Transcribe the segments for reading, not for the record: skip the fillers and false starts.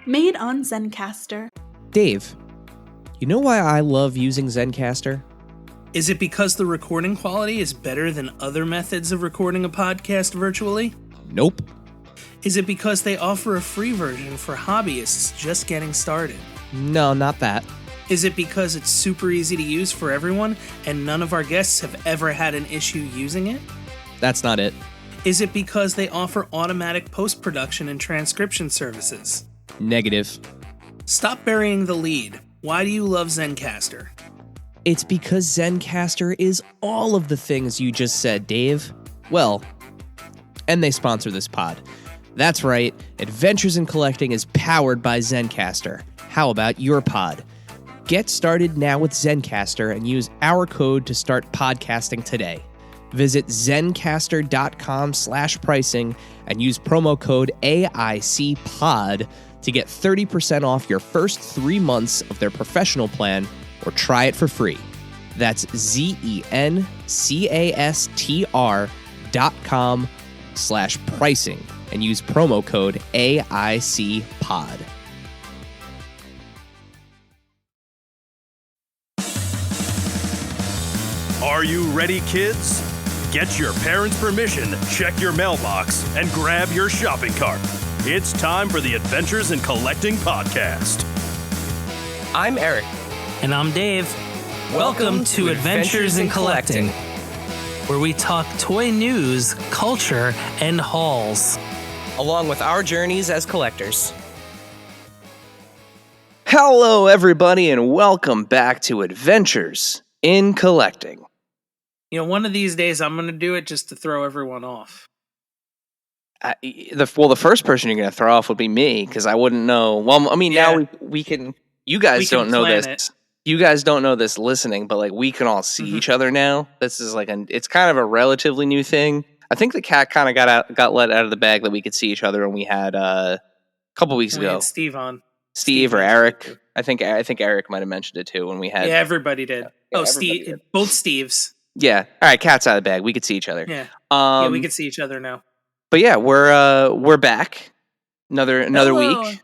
Made on Zencastr. Dave, you know why I love using Zencastr? Is it because the recording quality is better than other methods of recording a podcast virtually? Nope. Is it because they offer a free version for hobbyists just getting started? No, not that. Is it because it's super easy to use for everyone and none of our guests have ever had an issue using it? That's not it. Is it because they offer automatic post-production and transcription services? Negative. Stop burying the lead. Why do you love Zencastr? It's because Zencastr is all of the things you just said, Dave. Well, and they sponsor this pod. That's right, Adventures in Collecting is powered by Zencastr. How about your pod? Get started now with Zencastr and use our code to start podcasting today. Visit zencastr.com/pricing and use promo code AICPOD to get 30% off your first 3 months of their professional plan or try it for free. That's zencastr.com/pricing and use promo code AICPOD. Are you ready, kids? Get your parents' permission, check your mailbox, and grab your shopping cart. It's time for the Adventures in Collecting podcast. I'm Eric. And I'm Dave. Welcome to Adventures in Collecting, where we talk toy news, culture, and hauls. Along with our journeys as collectors. Hello, everybody, and welcome back to Adventures in Collecting. You know, one of these days I'm going to do it just to throw everyone off. The first person you're going to throw off would be me, because I wouldn't know. Well, I mean, now we can. You guys don't know this. It. You guys don't know this listening, but like we can all see each other now. This is like it's kind of a relatively new thing. I think the cat kind of got let out of the bag that we could see each other when we had a couple weeks ago. We had Steve on. Steve or Eric. I think Eric might have mentioned it too when we had. Yeah, everybody did. Everybody Steve, did. Both Steves. Yeah. All right, cat's out of the bag. We could see each other. Yeah. We could see each other now. But yeah, we're back. Another Hello. week.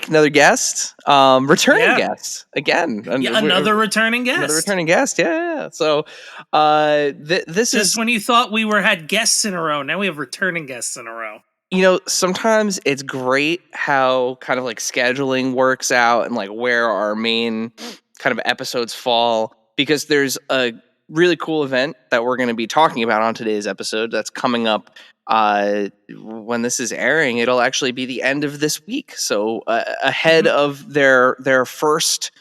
Another guest. Returning guest again. Another returning guest. Another returning guest. Yeah. So, this just when you thought we had guests in a row, now we have returning guests in a row. You know, sometimes it's great how kind of like scheduling works out and like where our main kind of episodes fall, because there's a really cool event that we're going to be talking about on today's episode that's coming up. When this is airing, it'll actually be the end of this week. So ahead of their first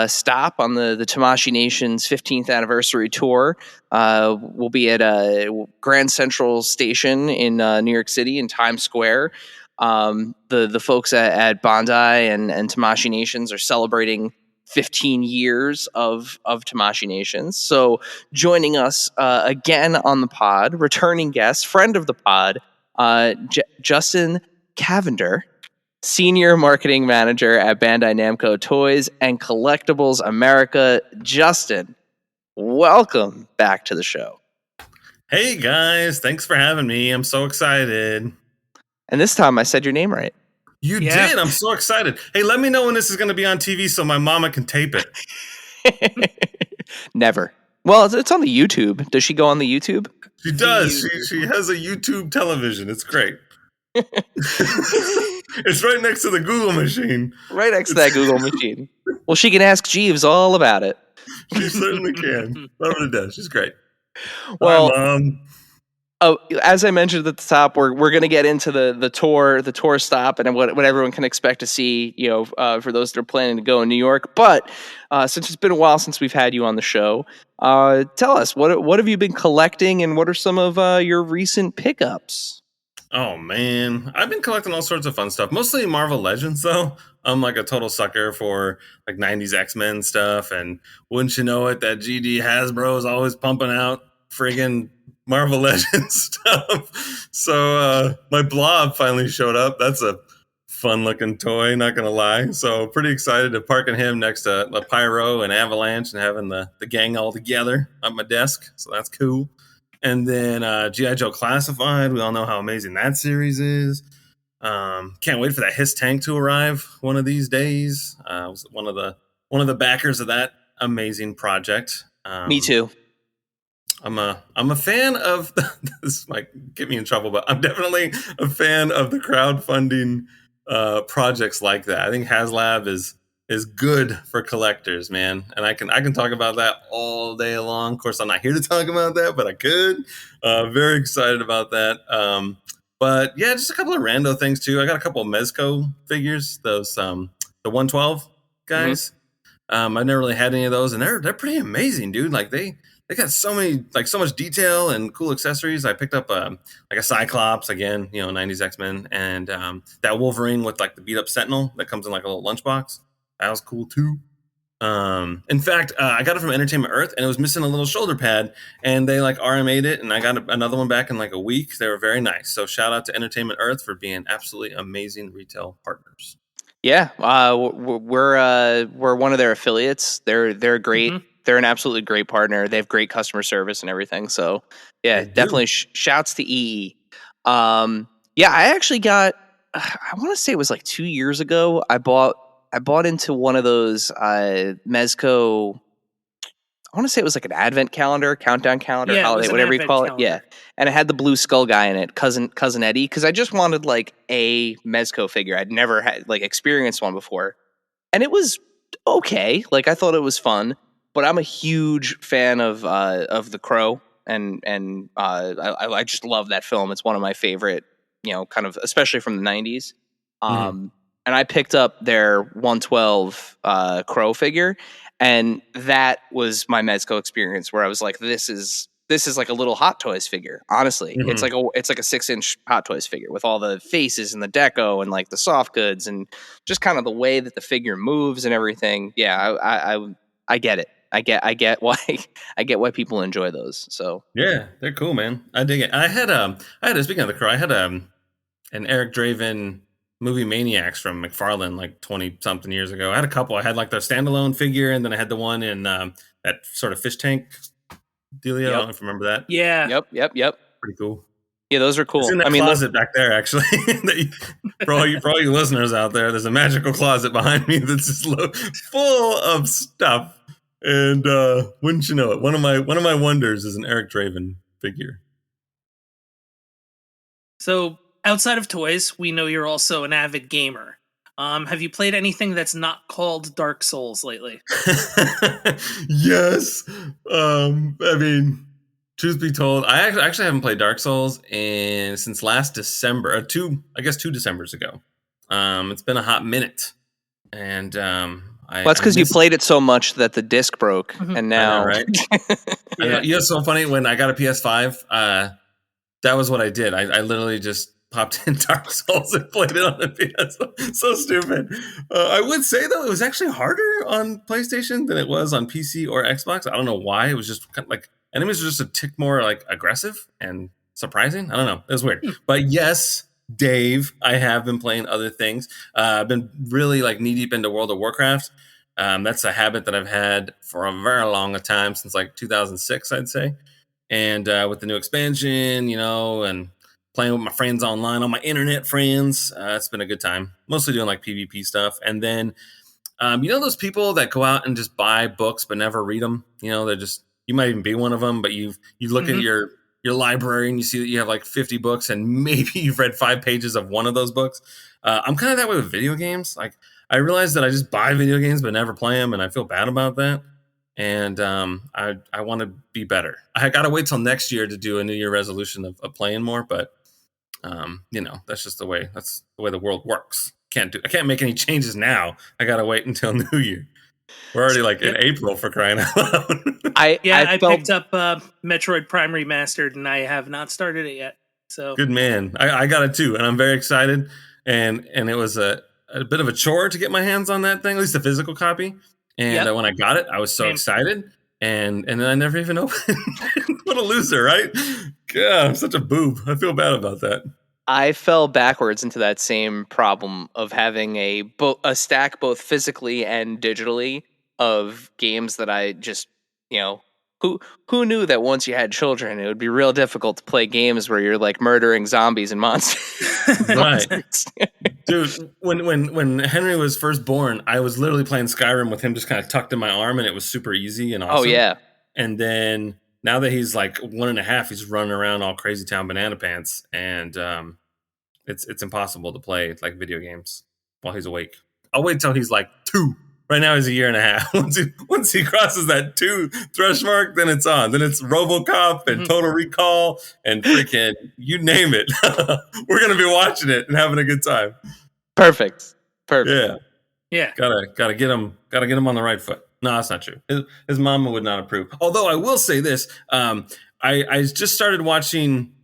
stop on the Tamashii Nations 15th anniversary tour, we'll be at Grand Central Station in New York City in Times Square. The folks at Bandai and Tamashii Nations are celebrating 15 years of Tamashii Nations. So joining us again on the pod, returning guest, friend of the pod, Justin Cavender, Senior Marketing Manager at Bandai Namco Toys and Collectibles America. Justin, welcome back to the show. Hey guys, thanks for having me. I'm so excited. And this time I said your name right. You did. I'm so excited. Hey, let me know when this is going to be on TV so my mama can tape it. Never. Well, it's on the YouTube. Does she go on the YouTube? She does. She has a YouTube television. It's great. It's right next to the Google machine. Right next to that Google machine. Well, she can ask Jeeves all about it. She certainly can. Love her to death. She's great. Well, hi, Mom. Oh, as I mentioned at the top, we're going to get into the tour stop and what everyone can expect to see, for those that are planning to go in New York. But since it's been a while since we've had you on the show, tell us what have you been collecting and what are some of your recent pickups? Oh man, I've been collecting all sorts of fun stuff. Mostly Marvel Legends, though. I'm like a total sucker for like 90s X-Men stuff, and wouldn't you know it, that GD Hasbro is always pumping out friggin' Marvel Legends stuff. So my blob finally showed up. That's a fun looking toy, not gonna lie. So pretty excited to parking him next to La Pyro and Avalanche and having the gang all together at my desk. So that's cool. And then G.I. Joe Classified. We all know how amazing that series is. Can't wait for that Hiss tank to arrive one of these days. I was one of the backers of that amazing project. Me too. I'm a fan of this might get me in trouble, but I'm definitely a fan of the crowdfunding projects like that. I think HasLab is good for collectors, man, and I can talk about that all day long. Of course, I'm not here to talk about that, but I could. Very excited about that. But yeah, just a couple of rando things too. I got a couple of Mezco figures, those the 112 guys. I've never really had any of those, and they're pretty amazing, dude. Like they got so much detail and cool accessories. I picked up like a Cyclops again, 90s X-Men, and that Wolverine with like the beat up Sentinel that comes in like a little lunchbox. That was cool too. In fact, I got it from Entertainment Earth, and it was missing a little shoulder pad, and they like RMA'd it, and I got another one back in like a week. They were very nice. So shout out to Entertainment Earth for being absolutely amazing retail partners. Yeah, we're one of their affiliates. They're great. Mm-hmm. They're an absolutely great partner. They have great customer service and everything. So yeah, definitely shouts to EE. Yeah, I actually got. I want to say it was like 2 years ago. I bought into one of those Mezco. I want to say it was like an advent calendar, countdown calendar, holiday, whatever you call it. Yeah. And it had the blue skull guy in it, cousin Eddie, because I just wanted like a Mezco figure. I'd never had like experienced one before. And it was okay. Like I thought it was fun, but I'm a huge fan of The Crow, and I just love that film. It's one of my favorite, kind of, especially from the 90s. And I picked up their 112 Crow figure, and that was my Mezco experience, where I was like, this is like a little Hot Toys figure. Honestly, it's like a 6-inch Hot Toys figure with all the faces and the deco and like the soft goods and just kind of the way that the figure moves and everything. Yeah, I get it. I get why people enjoy those. So yeah, they're cool, man. I dig it. I had speaking of The Crow, I had an Eric Draven Movie Maniacs from McFarlane like 20 something years ago. I had a couple. I had like the standalone figure, and then I had the one in that sort of fish tank dealio. I don't know if you remember that. Yeah. Yep. Pretty cool. Yeah, those are cool. It's in that closet back there, actually. For all you listeners out there, there's a magical closet behind me that's just full of stuff. And wouldn't you know it, one of my wonders is an Eric Draven figure. So outside of toys, we know you're also an avid gamer. Have you played anything that's not called Dark Souls lately? Yes. I mean, truth be told, I actually haven't played Dark Souls since last December, or 2 Decembers ago. It's been a hot minute, and that's because you played it so much that the disc broke, and now, I know, right? It's so funny. When I got a PS5, that was what I did. I literally just popped in Dark Souls and played it on the PS. So stupid. I would say though, it was actually harder on PlayStation than it was on PC or Xbox. I don't know why. It was just kind of like enemies were just a tick more like aggressive and surprising. I don't know. It was weird. But yes, Dave, I have been playing other things. I've been really like knee deep into World of Warcraft. That's a habit that I've had for a very long time, since like 2006, I'd say. And with the new expansion, and playing with my friends online, on my internet friends, it's been a good time. Mostly doing like PvP stuff. And then, those people that go out and just buy books but never read them. They're just, you might even be one of them, but you look at your library and you see that you have like 50 books and maybe you've read 5 pages of one of those books. I'm kind of that way with video games. Like I realize that I just buy video games but never play them, and I feel bad about that. And I want to be better. I got to wait till next year to do a New Year resolution of playing more, but that's just the way the world works. I can't make any changes now. I got to wait until New Year. We're already like in April, for crying out loud. I picked up Metroid Prime Remastered, and I have not started it yet. So good man. I got it too, and I'm very excited. And it was a bit of a chore to get my hands on that thing, at least a physical copy. And when I got it, I was so excited. And then I never even opened. What a loser, right? God, I'm such a boob. I feel bad about that. I fell backwards into that same problem of having a stack both physically and digitally of games that I just, who knew that once you had children, it would be real difficult to play games where you're like murdering zombies and monsters. Right. Dude, when Henry was first born, I was literally playing Skyrim with him just kind of tucked in my arm, and it was super easy and awesome. Oh yeah. And then now that he's like 1.5, he's running around all crazy town banana pants, and it's impossible to play like video games while he's awake. I'll wait till he's like 2. Right now he's 1.5. Once he crosses that 2 thresh mark, then it's on. Then it's RoboCop and Total Recall and freaking you name it. We're gonna be watching it and having a good time. Perfect. Yeah. Gotta get him on the right foot. No, that's not true. His mama would not approve. Although I will say this, I just started watching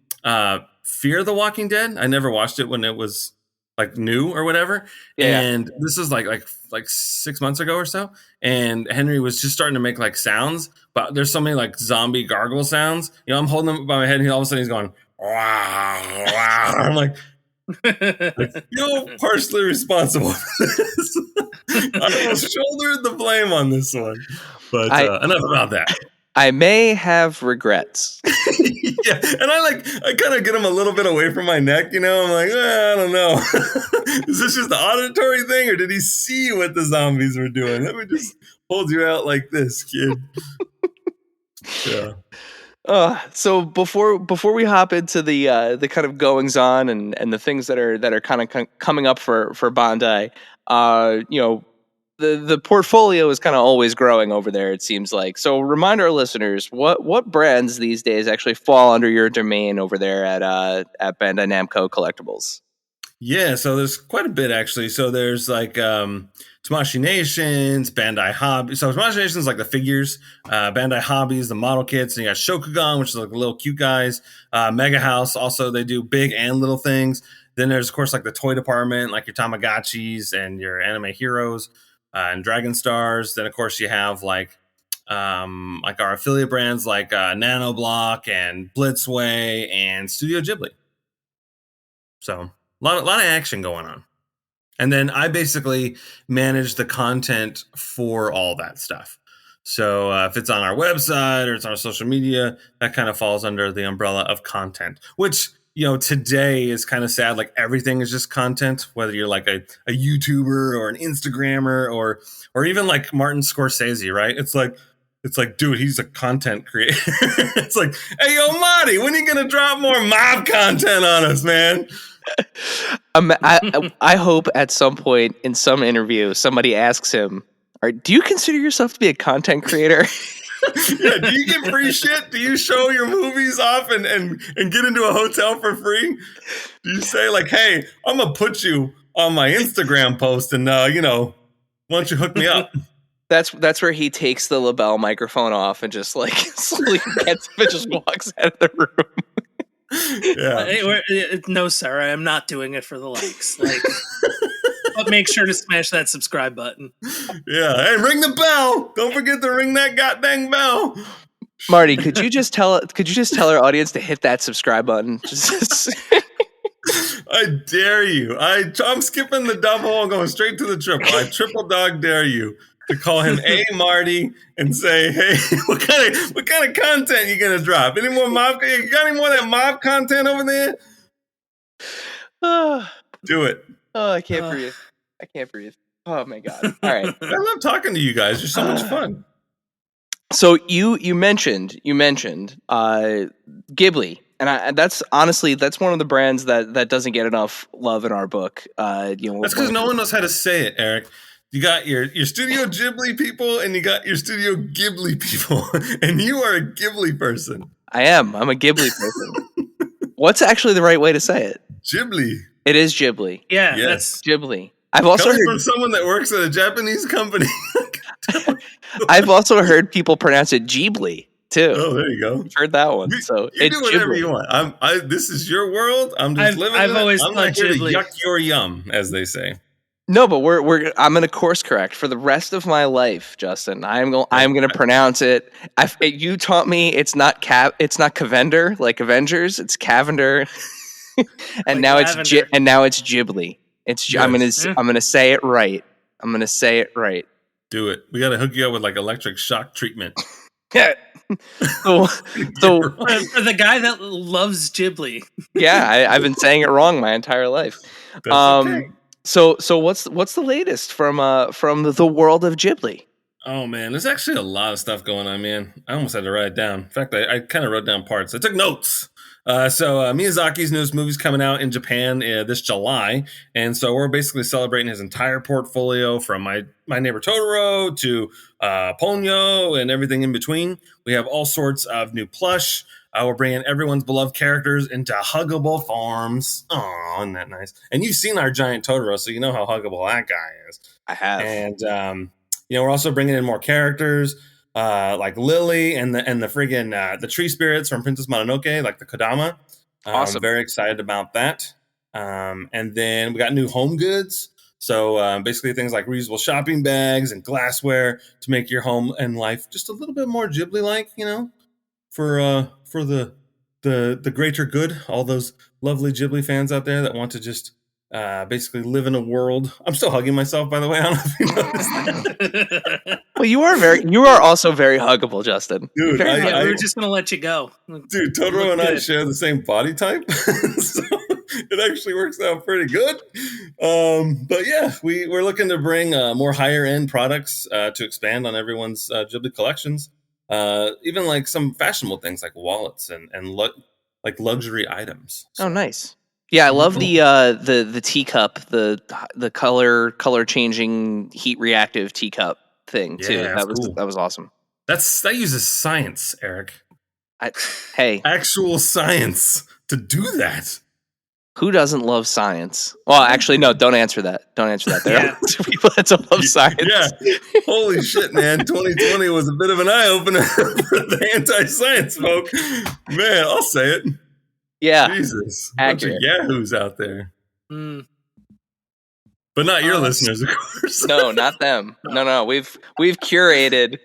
Fear the Walking Dead. I never watched it when it was like new or whatever. Yeah. And this was like 6 months ago or so. And Henry was just starting to make like sounds, but there's so many like zombie gargle sounds. You know, I'm holding him by my head and all of a sudden he's going, wow, wow. I'm like, I feel partially responsible for this. I will shoulder the blame on this one. But enough about that. I may have regrets. Yeah, and I kind of get him a little bit away from my neck, you know. I'm like, I don't know. Is this just the auditory thing, or did he see what the zombies were doing? Let me just hold you out like this, kid. Yeah. So before we hop into the kind of goings on and the things that are kind of coming up for Bandai, you know, the portfolio is kind of always growing over there, it seems like. So remind our listeners, what brands these days actually fall under your domain over there at Bandai Namco Collectibles? Yeah, so there's quite a bit actually. So there's like Tamashii Nations, Bandai Hobbies. So Tamashii Nations is like the figures, Bandai Hobbies, the model kits, and you got Shokugan, which is like the little cute guys. Mega House, also they do big and little things. Then there's of course like the toy department, like your Tamagotchis and your anime heroes. And Dragon Stars. Then, of course, you have like our affiliate brands like Nanoblock and Blitzway and Studio Ghibli. So a lot of action going on. And then I basically manage the content for all that stuff. So if it's on our website or it's on our social media, that kind of falls under the umbrella of content, which, you know, today is kind of sad. Like everything is just content, whether you're like a YouTuber or an Instagrammer or even like Martin Scorsese, right? It's like, dude, he's a content creator. It's like, hey, yo, Marty, when are you going to drop more mob content on us, man? I hope at some point in some interview, somebody asks him, do you consider yourself to be a content creator? Yeah, do you get free shit? Do you show your movies off and get into a hotel for free? Do you say like, hey, I'm going to put you on my Instagram post and, you know, why don't you hook me up? That's where he takes the lapel microphone off and just like slowly gets and just walks out of the room. Yeah. No, sir, I am not doing it for the likes. Like, but make sure to smash that subscribe button. Yeah, hey, ring the bell! Don't forget to ring that goddamn bell. Marty, could you just tell our audience to hit that subscribe button? I dare you. I'm skipping the double and going straight to the triple. I triple dog dare you to call him A Marty and say, hey, what kind of content you gonna drop? Any more mob? You got any more of that mob content over there? Do it. Oh, I can't breathe. I can't breathe. Oh my god. All right. I love talking to you guys. You're so much fun. So you mentioned Ghibli, and that's honestly one of the brands that doesn't get enough love in our book. That's because no one knows how to say it, Eric. You got your Studio Ghibli people, and you got your Studio Ghibli people, and you are a Ghibli person. I am. I'm a Ghibli person. What's actually the right way to say it? Ghibli. It is Ghibli. Yeah, yes. That's Ghibli. I've also heard from someone that works at a Japanese company. I've also heard people pronounce it Ghibli too. Oh, there you go. I've heard that one. So you do whatever you want. This is your world. I'm just living. I've in always it. I'm thought not here Ghibli. to yuck your yum, as they say. No, but I'm going to course correct for the rest of my life, Justin. I'm going to pronounce it. You taught me it's not Cavender like Avengers. It's Cavender, and now it's Ghibli. It's yes. I'm going to say it right. I'm going to say it right. Do it. We got to hook you up with like electric shock treatment. So, so You're right. For the guy that loves Ghibli. yeah, I've been saying it wrong my entire life. That's okay. So what's the latest from the world of Ghibli? Oh man, there's actually a lot of stuff going on, man. I almost had to write it down. In fact, I kind of wrote down parts. I took notes. So Miyazaki's newest movie's coming out in Japan this July, and so we're basically celebrating his entire portfolio from My Neighbor Totoro to Ponyo and everything in between. We have all sorts of new plush. We're bringing everyone's beloved characters into huggable forms. Oh, isn't that nice? And you've seen our giant Totoro, so you know how huggable that guy is. I have. And we're also bringing in more characters like Lily and the friggin' the tree spirits from Princess Mononoke, like the Kodama. Awesome. Very excited about that. And then we got new home goods. So basically things like reusable shopping bags and glassware to make your home and life just a little bit more Ghibli-like, for the greater good. All those lovely Ghibli fans out there that want to just basically live in a world. I'm still hugging myself, by the way. I don't know if you noticed that. Well, you are also very huggable, Justin. Dude, Very Yeah, huggable. we were just gonna let you go. Dude, Totoro Look and I good. share the same body type, so it actually works out pretty good. But yeah, we're looking to bring more higher end products to expand on everyone's Ghibli collections. Even like some fashionable things like wallets and like luxury items. So, Oh, nice. Yeah, I love Cool. the teacup, the color changing heat reactive teacup thing too. Yeah, that's cool. That was awesome. that uses science, Eric. Hey, Actual science to do that. who doesn't love science? Well, actually, no. Don't answer that. Don't answer that. There Yeah. are lots of people that don't love science. Yeah. Holy shit, man. 2020 was a bit of an eye opener for the anti-science folk. Man, I'll say it. Yeah. Jesus. Accurate. Bunch of yahoos out there. Mm. But not your listeners, of course. No, not them. No. We've curated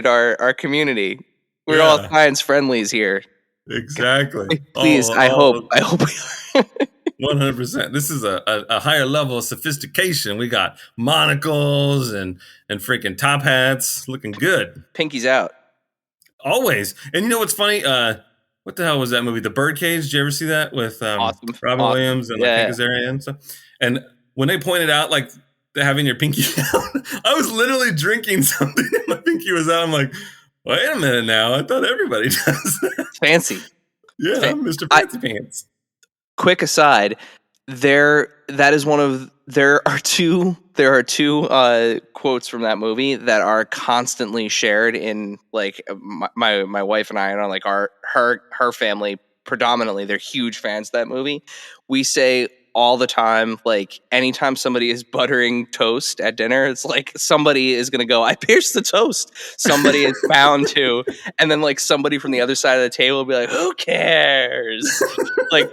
our community. We're all Yeah. science friendlies here. Exactly. Please, I hope we are. 100%. This is a higher level of sophistication. We got monocles and freaking top hats. Looking good. Pinky's out. Always. And you know what's funny? What the hell was that movie? The Birdcage. Did you ever see that with Awesome. Robin Awesome. Williams and Yeah. like Azzari and stuff? And when they pointed out like having your pinky out, I was literally drinking something and my pinky was out. I'm like, wait a minute now. I thought everybody does that. Fancy. Yeah, Mr. Fancy Pants. Quick aside, there are two quotes from that movie that are constantly shared in like my wife and I and like her family. Predominantly, they're huge fans of that movie. We say all the time, like anytime somebody is buttering toast at dinner, it's like somebody is gonna go, I pierced the toast. Somebody is bound to, and then like somebody from the other side of the table will be like, who cares? Like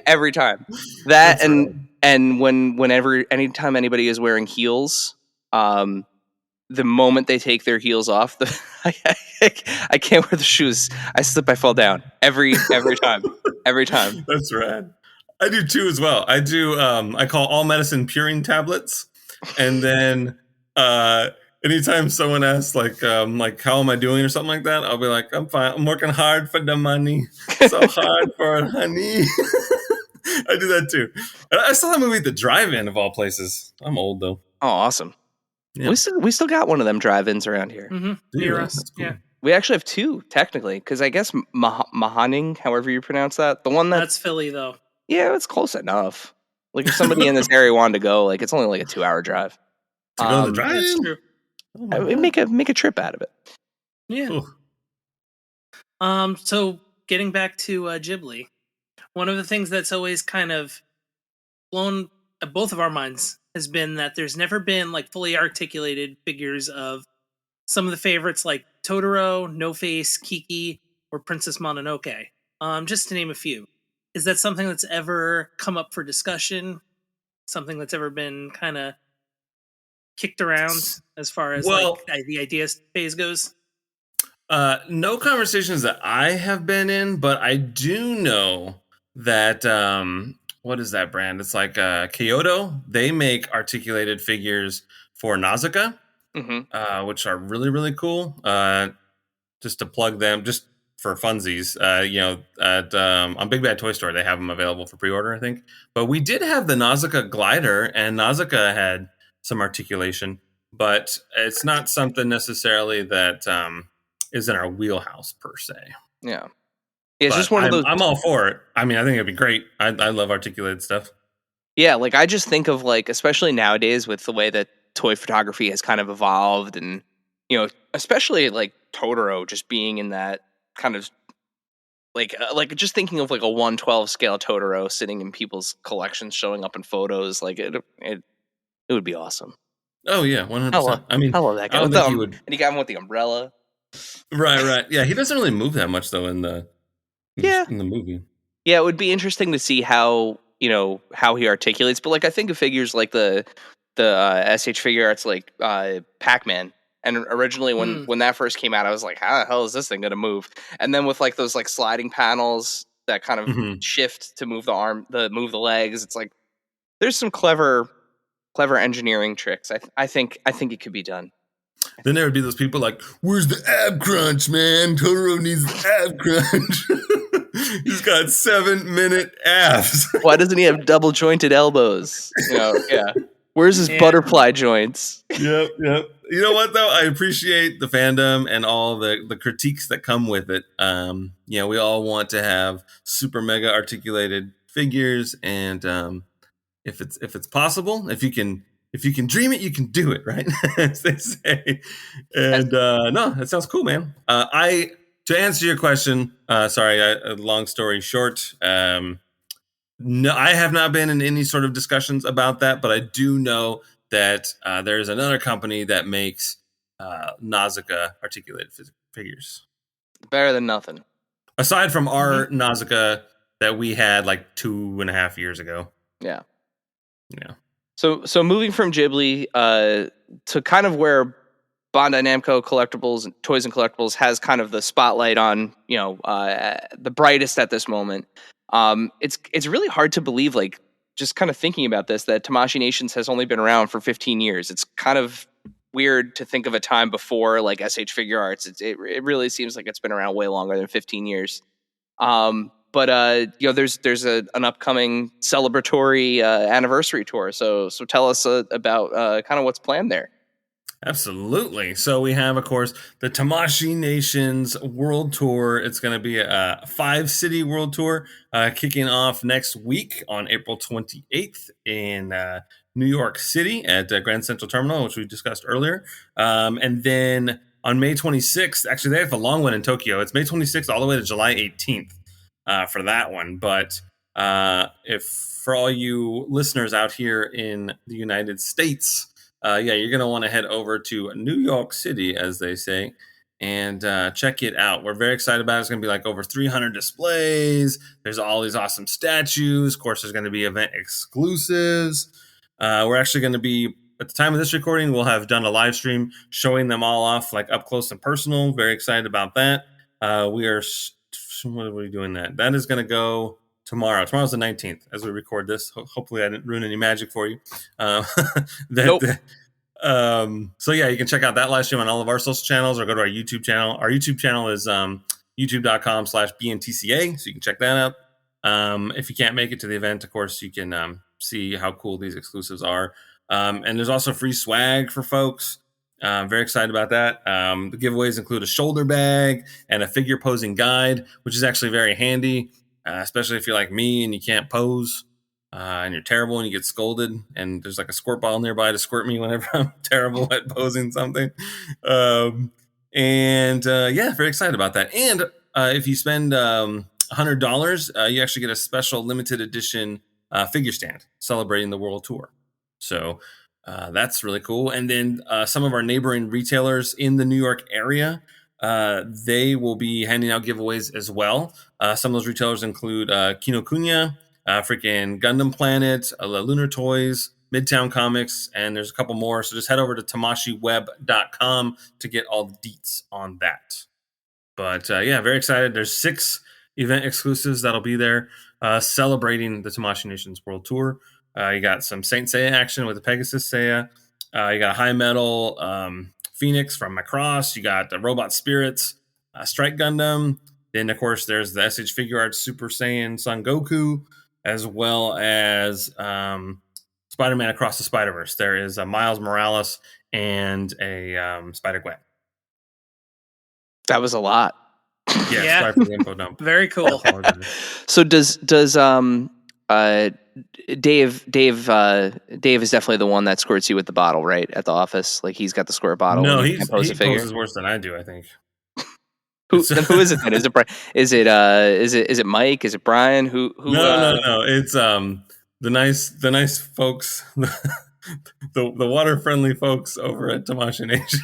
every time. That That's and anytime anybody is wearing heels, the moment they take their heels off, I can't wear the shoes. I slip, I fall down every time. Every time. That's rad. I do too as well. I do. I call all medicine Purine tablets, and then anytime someone asks like how am I doing or something like that, I'll be like, I'm fine. I'm working hard for the money, so hard for honey. I do that too. I saw that movie at the drive-in of all places. I'm old though. Oh, awesome. Yeah. We still got one of them drive-ins around here. Mm-hmm. Do Near you? us. That's cool. Yeah. We actually have two technically, because I guess Mahaning, however you pronounce that, the one That's Philly though. yeah, it's close enough. Like if somebody in this area wanted to go, like it's only like a 2-hour drive. To go to the That's drive-in? true. Oh my I would God. make a trip out of it. Yeah. Ooh. So getting back to Ghibli, one of the things that's always kind of blown both of our minds has been that there's never been like fully articulated figures of some of the favorites like Totoro, No Face, Kiki, or Princess Mononoke. Just to name a few. Is that something that's ever come up for discussion? Something that's ever been kind of kicked around as far as the idea phase goes? No conversations that I have been in, but I do know that what is that brand? It's like Kyoto. They make articulated figures for Nausicaa, Mm-hmm. which are really, really cool. just to plug them, just for funsies. At on Big Bad Toy Store, they have them available for pre-order, I think. But we did have the Nausicaa glider, and Nausicaa had some articulation, but it's not something necessarily that is in our wheelhouse per se. Yeah. It's But just one of those. I'm all for it. I mean, I think it'd be great. I love articulated stuff. Yeah, like I just think of like, especially nowadays with the way that toy photography has kind of evolved, and especially like Totoro just being in that kind of like just thinking of like a 1/12 scale Totoro sitting in people's collections, showing up in photos, like it would be awesome. Oh yeah, 100%. I mean, I love that guy. I don't think he would. And you got him with the umbrella. Right. Yeah, he doesn't really move that much though in the movie. Yeah, it would be interesting to see how how he articulates. But like I think of figures like the SH Figure Arts like Pac-Man. And originally when that first came out, I was like, how the hell is this thing gonna move? And then with like those like sliding panels that kind of shift to move move the legs, it's like there's some clever engineering tricks. I think it could be done. Then there would be those people like, where's the ab crunch, man? Totoro needs the ab crunch. He's got 7-minute abs. Why doesn't he have double jointed elbows? Yeah. Where's his butterfly joints? Yep. You know what though? I appreciate the fandom and all the critiques that come with it. We all want to have super mega articulated figures, and if it's possible, if you can dream it, you can do it, right? As they say. And no, that sounds cool, man. To answer your question, long story short, no, I have not been in any sort of discussions about that, but I do know that there's another company that makes Nausicaa articulated figures. Better than nothing. Aside from our Nausicaa that we had like 2.5 years ago. Yeah. Yeah. So moving from Ghibli to kind of where Bandai Namco Collectibles, Toys and Collectibles has kind of the spotlight on, the brightest at this moment. It's really hard to believe, like, just kind of thinking about this, that Tamashii Nations has only been around for 15 years. It's kind of weird to think of a time before like SH Figure Arts. It really seems like it's been around way longer than 15 years. But there's an upcoming celebratory anniversary tour. So tell us about kind of what's planned there. Absolutely. So we have, of course, the Tamashii Nations World Tour. It's going to be a 5-city world tour kicking off next week on April 28th in New York City at Grand Central Terminal, which we discussed earlier. And then on May 26th, actually, they have a long one in Tokyo. It's May 26th all the way to July 18th for that one. But if for all you listeners out here in the United States, you're going to want to head over to New York City, as they say, and check it out. We're very excited about it. It's going to be like over 300 displays. There's all these awesome statues. Of course, there's going to be event exclusives. We're actually going to be, at the time of this recording, we'll have done a live stream showing them all off, like up close and personal. Very excited about that. What are we doing that? That is going to go tomorrow. Tomorrow's the 19th as we record this. Hopefully I didn't ruin any magic for you. Nope. So yeah, you can check out that live stream on all of our social channels or go to our YouTube channel. Our YouTube channel is youtube.com/BNTCA. So you can check that out. If you can't make it to the event, of course, you can see how cool these exclusives are. And there's also free swag for folks. Very excited about that. The giveaways include a shoulder bag and a figure posing guide, which is actually very handy. Especially if you're like me and you can't pose and you're terrible and you get scolded and there's like a squirt bottle nearby to squirt me whenever I'm terrible at posing something. Very excited about that. And if you spend $100, you actually get a special limited edition figure stand celebrating the World Tour. So that's really cool. And then some of our neighboring retailers in the New York area, they will be handing out giveaways as well. Some of those retailers include Kinokuniya, freaking Gundam Planet, Lunar Toys, Midtown Comics, and there's a couple more. So just head over to tamashiweb.com to get all the deets on that. But very excited. There's 6 event exclusives that'll be there celebrating the Tamashii Nations World Tour. You got some Saint Seiya action with the Pegasus Seiya. You got a high metal Phoenix from Macross. You got the Robot Spirits Strike Gundam. Then, of course, there's the SH Figure Arts Super Saiyan Son Goku, as well as Spider-Man Across the Spider-Verse. There is a Miles Morales and a Spider-Gwen. That was a lot. Yeah, Yeah. sorry for the info dump. Very cool. So does Dave is definitely the one that squirts you with the bottle, right, at the office? Like he's got the squirt bottle. No, and he pose a figure. poses worse than I do, I think. Who is it then? Is it Mike? Is it Brian? Who No. It's the nice folks, the water friendly folks over at Tamashii Nations.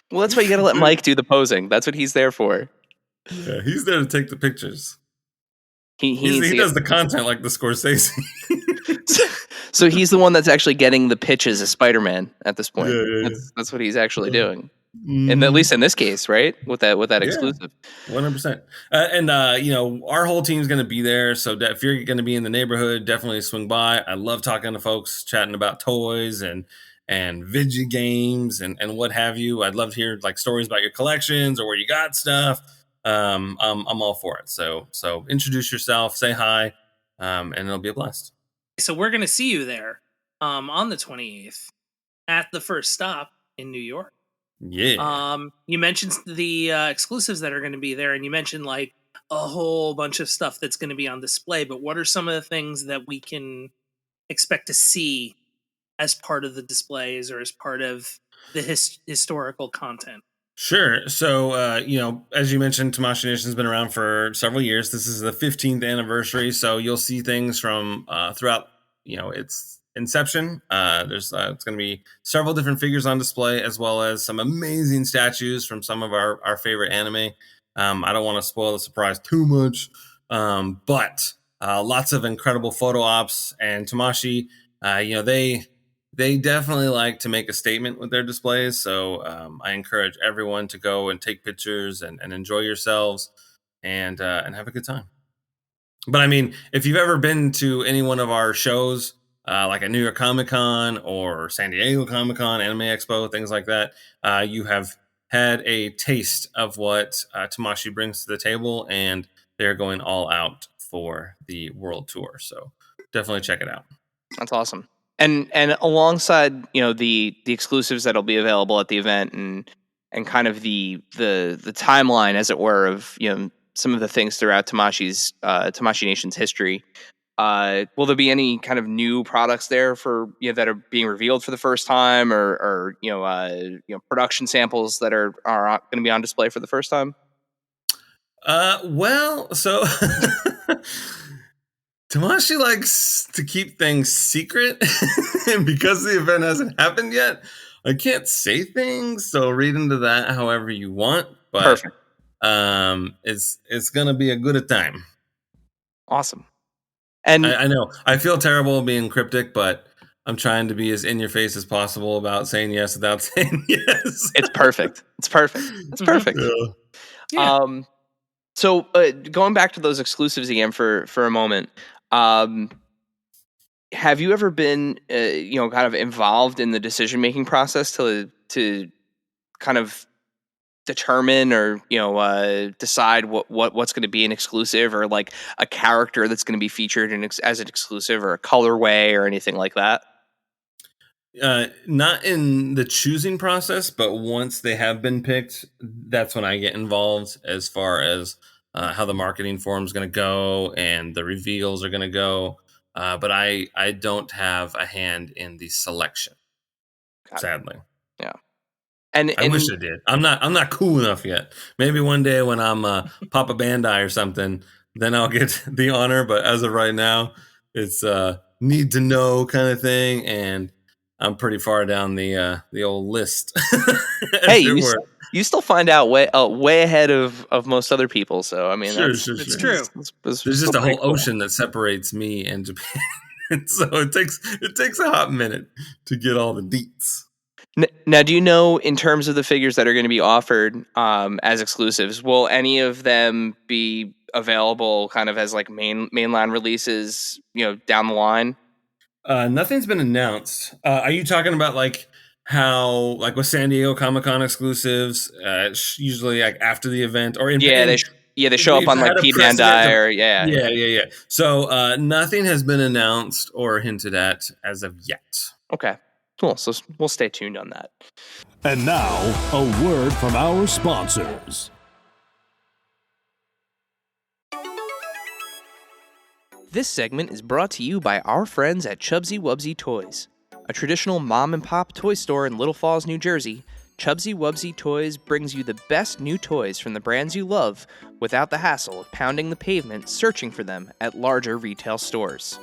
Well, that's why you got to let Mike do the posing. That's what he's there for. Yeah, he's there to take the pictures. He does the content like the Scorsese. So he's the one that's actually getting the pitches as Spider-Man at this point. Yeah. That's what he's actually doing. And at least in this case, right? With that exclusive. 100%. And our whole team's going to be there. So if you're going to be in the neighborhood, definitely swing by. I love talking to folks, chatting about toys and video games and what have you. I'd love to hear like stories about your collections or where you got stuff. I'm all for it. So introduce yourself, say hi, and it'll be a blast. So we're going to see you there on the 28th at the first stop in New York. Yeah. You mentioned the exclusives that are going to be there, and you mentioned like a whole bunch of stuff that's going to be on display. But what are some of the things that we can expect to see as part of the displays or as part of the historical content? Sure. So, as you mentioned, Tamashii Nations has been around for several years. This is the 15th anniversary. So you'll see things from throughout, its inception. There's it's going to be several different figures on display, as well as some amazing statues from some of our favorite anime. I don't want to spoil the surprise too much, but lots of incredible photo ops. And Tamashii, they definitely like to make a statement with their displays. So I encourage everyone to go and take pictures and enjoy yourselves and have a good time. But I mean, if you've ever been to any one of our shows, like at New York Comic Con or San Diego Comic Con, Anime Expo, things like that, you have had a taste of what Tamashii brings to the table, and they're going all out for the world tour. So definitely check it out. That's awesome. And alongside, the exclusives that'll be available at the event and kind of the timeline, as it were, of some of the things throughout Tamashii Nations history. Will there be any kind of new products there for that are being revealed for the first time, or production samples that are going to be on display for the first time? Well, so Tamashii likes to keep things secret, and because the event hasn't happened yet, I can't say things. So read into that however you want. But perfect. It's gonna be a good time. Awesome. And I know I feel terrible being cryptic, but I'm trying to be as in your face as possible about saying yes without saying yes. It's perfect. It's perfect. It's perfect. Yeah. So going back to those exclusives again for a moment, have you ever been kind of involved in the decision making process to kind of determine or decide what's going to be an exclusive, or like a character that's going to be featured as an exclusive, or a colorway or anything like that? Not in the choosing process, but once they have been picked, that's when I get involved as far as how the marketing forum is going to go and the reveals are going to go. But I don't have a hand in the selection, sadly. Yeah. And I wish I did. I'm not cool enough yet. Maybe one day when I'm Papa Bandai or something, then I'll get the honor. But as of right now, it's need to know kind of thing, and I'm pretty far down the old list. Hey, you still find out way ahead of most other people. So I mean, sure. It's true. There's just a whole ocean that separates me and Japan, so it takes a hot minute to get all the deets. Now, do you know, in terms of the figures that are going to be offered as exclusives, will any of them be available kind of as like mainline releases, down the line? Nothing's been announced. Are you talking about like how, like with San Diego Comic-Con exclusives, usually like after the event or in they show up on like had a P precedent Bandai to- or yeah. So nothing has been announced or hinted at as of yet. Okay, cool. So we'll stay tuned on that. And now, a word from our sponsors. This segment is brought to you by our friends at Chubsy Wubsy Toys. A traditional mom-and-pop toy store in Little Falls, New Jersey, Chubsy Wubsy Toys brings you the best new toys from the brands you love without the hassle of pounding the pavement searching for them at larger retail stores.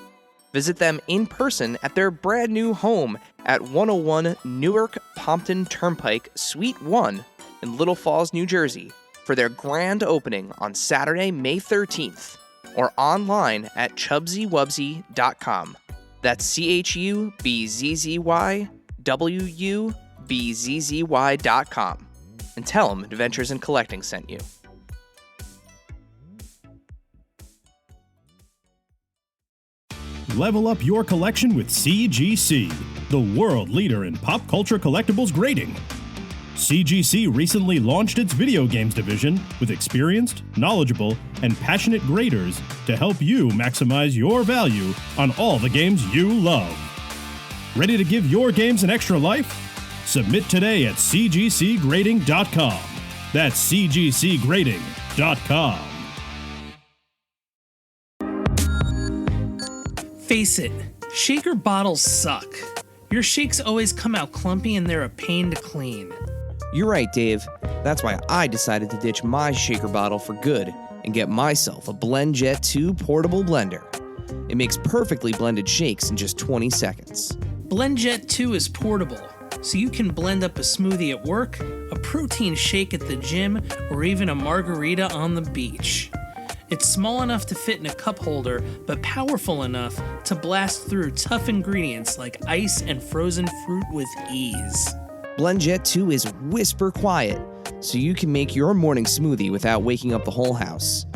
Visit them in person at their brand new home at 101 Newark Pompton Turnpike, Suite 1 in Little Falls, New Jersey for their grand opening on Saturday, May 13th, or online at chubsywubsy.com. That's CHUBZYWUBZZY.com. And tell them Adventures in Collecting sent you. Level up your collection with CGC, the world leader in pop culture collectibles grading. CGC recently launched its video games division with experienced, knowledgeable, and passionate graders to help you maximize your value on all the games you love. Ready to give your games an extra life? Submit today at cgcgrading.com. That's cgcgrading.com. Face it, shaker bottles suck. Your shakes always come out clumpy and they're a pain to clean. You're right, Dave. That's why I decided to ditch my shaker bottle for good and get myself a BlendJet 2 portable blender. It makes perfectly blended shakes in just 20 seconds. BlendJet 2 is portable, so you can blend up a smoothie at work, a protein shake at the gym, or even a margarita on the beach. It's small enough to fit in a cup holder, but powerful enough to blast through tough ingredients like ice and frozen fruit with ease. BlendJet 2 is whisper quiet, so you can make your morning smoothie without waking up the whole house.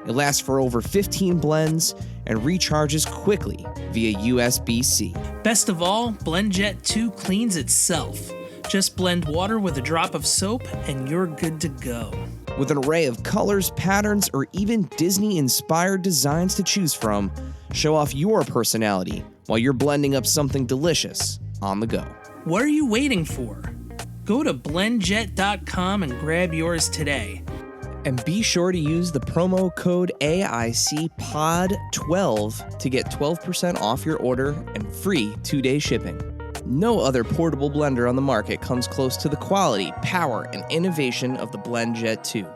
It lasts for over 15 blends and recharges quickly via USB-C. Best of all, BlendJet 2 cleans itself. Just blend water with a drop of soap and you're good to go. With an array of colors, patterns, or even Disney-inspired designs to choose from, show off your personality while you're blending up something delicious on the go. What are you waiting for? Go to blendjet.com and grab yours today. And be sure to use the promo code AICPOD12 to get 12% off your order and free 2-day shipping. No other portable blender on the market comes close to the quality, power, and innovation of the BlendJet 2.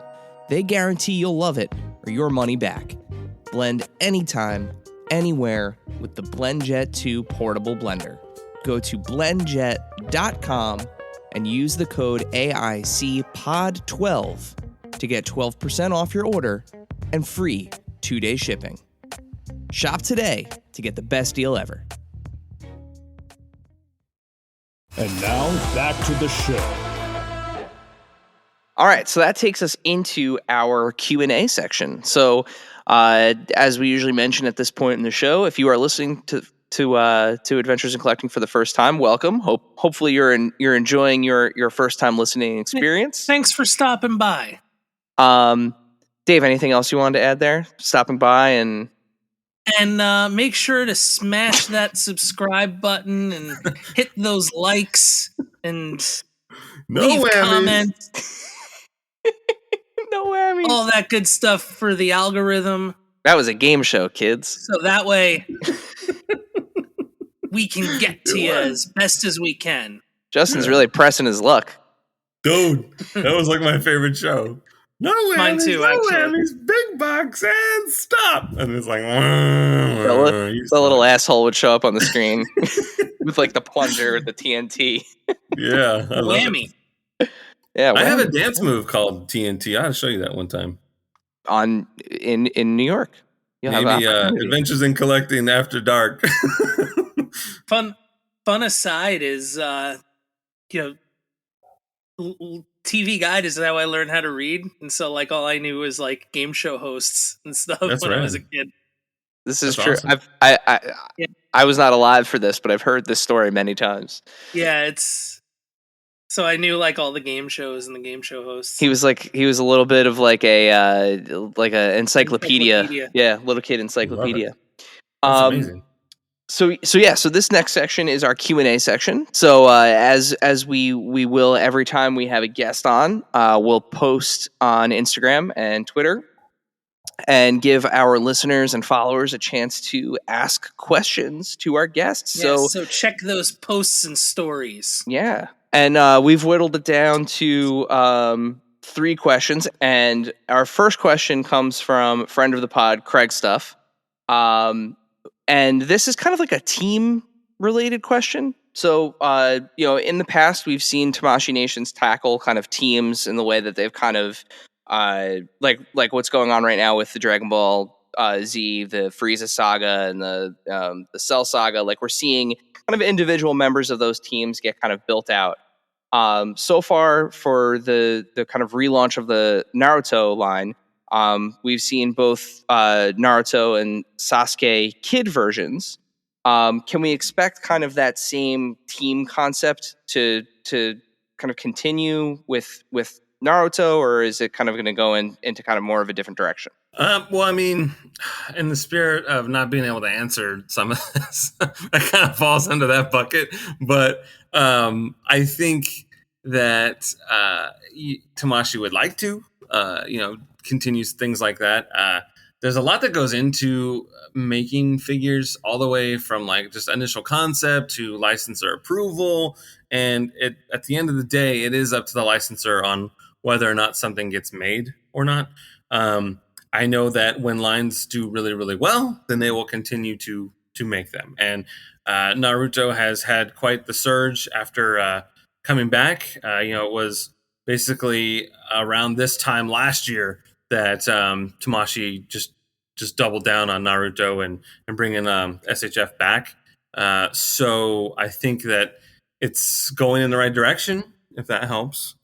They guarantee you'll love it or your money back. Blend anytime, anywhere with the BlendJet 2 portable blender. Go to blendjet.com and use the code AICPOD12 to get 12% off your order and free 2-day shipping. Shop today to get the best deal ever. And now, back to the show. All right, so that takes us into our Q&A section. So, as we usually mention at this point in the show, if you are listening to Adventures in Collecting for the first time, welcome. Hopefully you're enjoying your first time listening experience. Thanks for stopping by. Dave, anything else you wanted to add there? Stopping by and make sure to smash that subscribe button and hit those likes and leave comments. No whammies. All that good stuff for the algorithm. That was a game show, kids. So that way we can get to you as best as we can. Justin's really pressing his luck. Dude, that was like my favorite show. No whammies, Mine too, no actually. whammies, big box and stop. And it's like, The little asshole would show up on the screen with like the plunger, the TNT. Yeah, I love Whammy. it. Yeah, I have a dance move called TNT. I ought to show you that one time. in New York. You'll have Maybe opportunity. Adventures in Collecting After Dark. Fun aside is, TV Guide is how I learned how to read, and so like all I knew was like game show hosts and stuff That's when I rad. was a kid. This is That's true. awesome. I was not alive for this, but I've heard this story many times. Yeah, it's So I knew like all the game shows and the game show hosts. He was a little bit of like a encyclopedia. Encyclopedia. Yeah, little kid encyclopedia. That's amazing. So this next section is our Q&A section. So as we will every time we have a guest on, we'll post on Instagram and Twitter and give our listeners and followers a chance to ask questions to our guests. Yes, so check those posts and stories. Yeah. And we've whittled it down to 3 questions. And our first question comes from friend of the pod, Craig Stuff. And this is kind of like a team-related question. So, in the past, we've seen Tamashii Nations tackle kind of teams in the way that they've kind of, like what's going on right now with the Dragon Ball Z, the Frieza saga, and the Cell saga. Like, we're seeing kind of individual members of those teams get kind of built out. So far, for the kind of relaunch of the Naruto line, we've seen both Naruto and Sasuke kid versions. Can we expect kind of that same team concept to kind of continue with Naruto, or is it kind of going to go into kind of more of a different direction? Well, I mean, in the spirit of not being able to answer some of this, that kind of falls under that bucket. But I think that Tamashii would like to, continues things like that. There's a lot that goes into making figures, all the way from like just initial concept to licensor approval. And at the end of the day, it is up to the licensor on whether or not something gets made or not. I know that when lines do really, really well, then they will continue to make them. And Naruto has had quite the surge after coming back. It was basically around this time last year that Tamashii just doubled down on Naruto and bringing SHF back. So I think that it's going in the right direction, if that helps.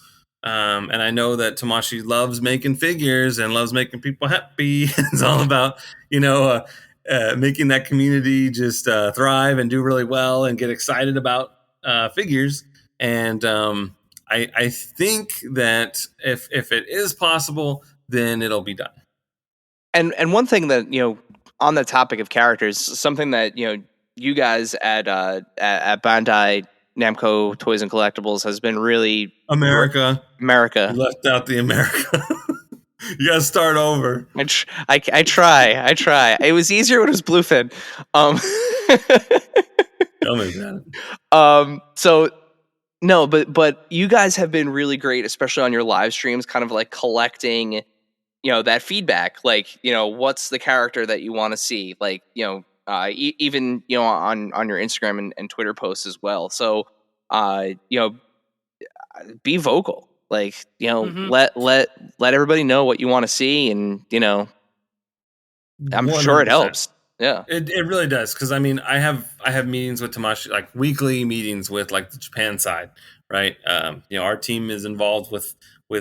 And I know that Tamashii loves making figures and loves making people happy. It's all about, making that community just thrive and do really well and get excited about figures. And I think that if it is possible, then it'll be done. And one thing that, on the topic of characters, something that, you guys at Bandai Namco Toys and Collectibles has been really America. You left out the America. You gotta start over. I try. It was easier when it was Bluefin. Tell me that. So no, but you guys have been really great, especially on your live streams, kind of like collecting, that feedback. Like, what's the character that you want to see? Like, even on your Instagram and Twitter posts as well. So, be vocal. Like, let everybody know what you want to see, and I'm 100%. sure it helps. Yeah, it really does, because I mean, I have meetings with Tamashii, like weekly meetings with like the Japan side, right? Our team is involved with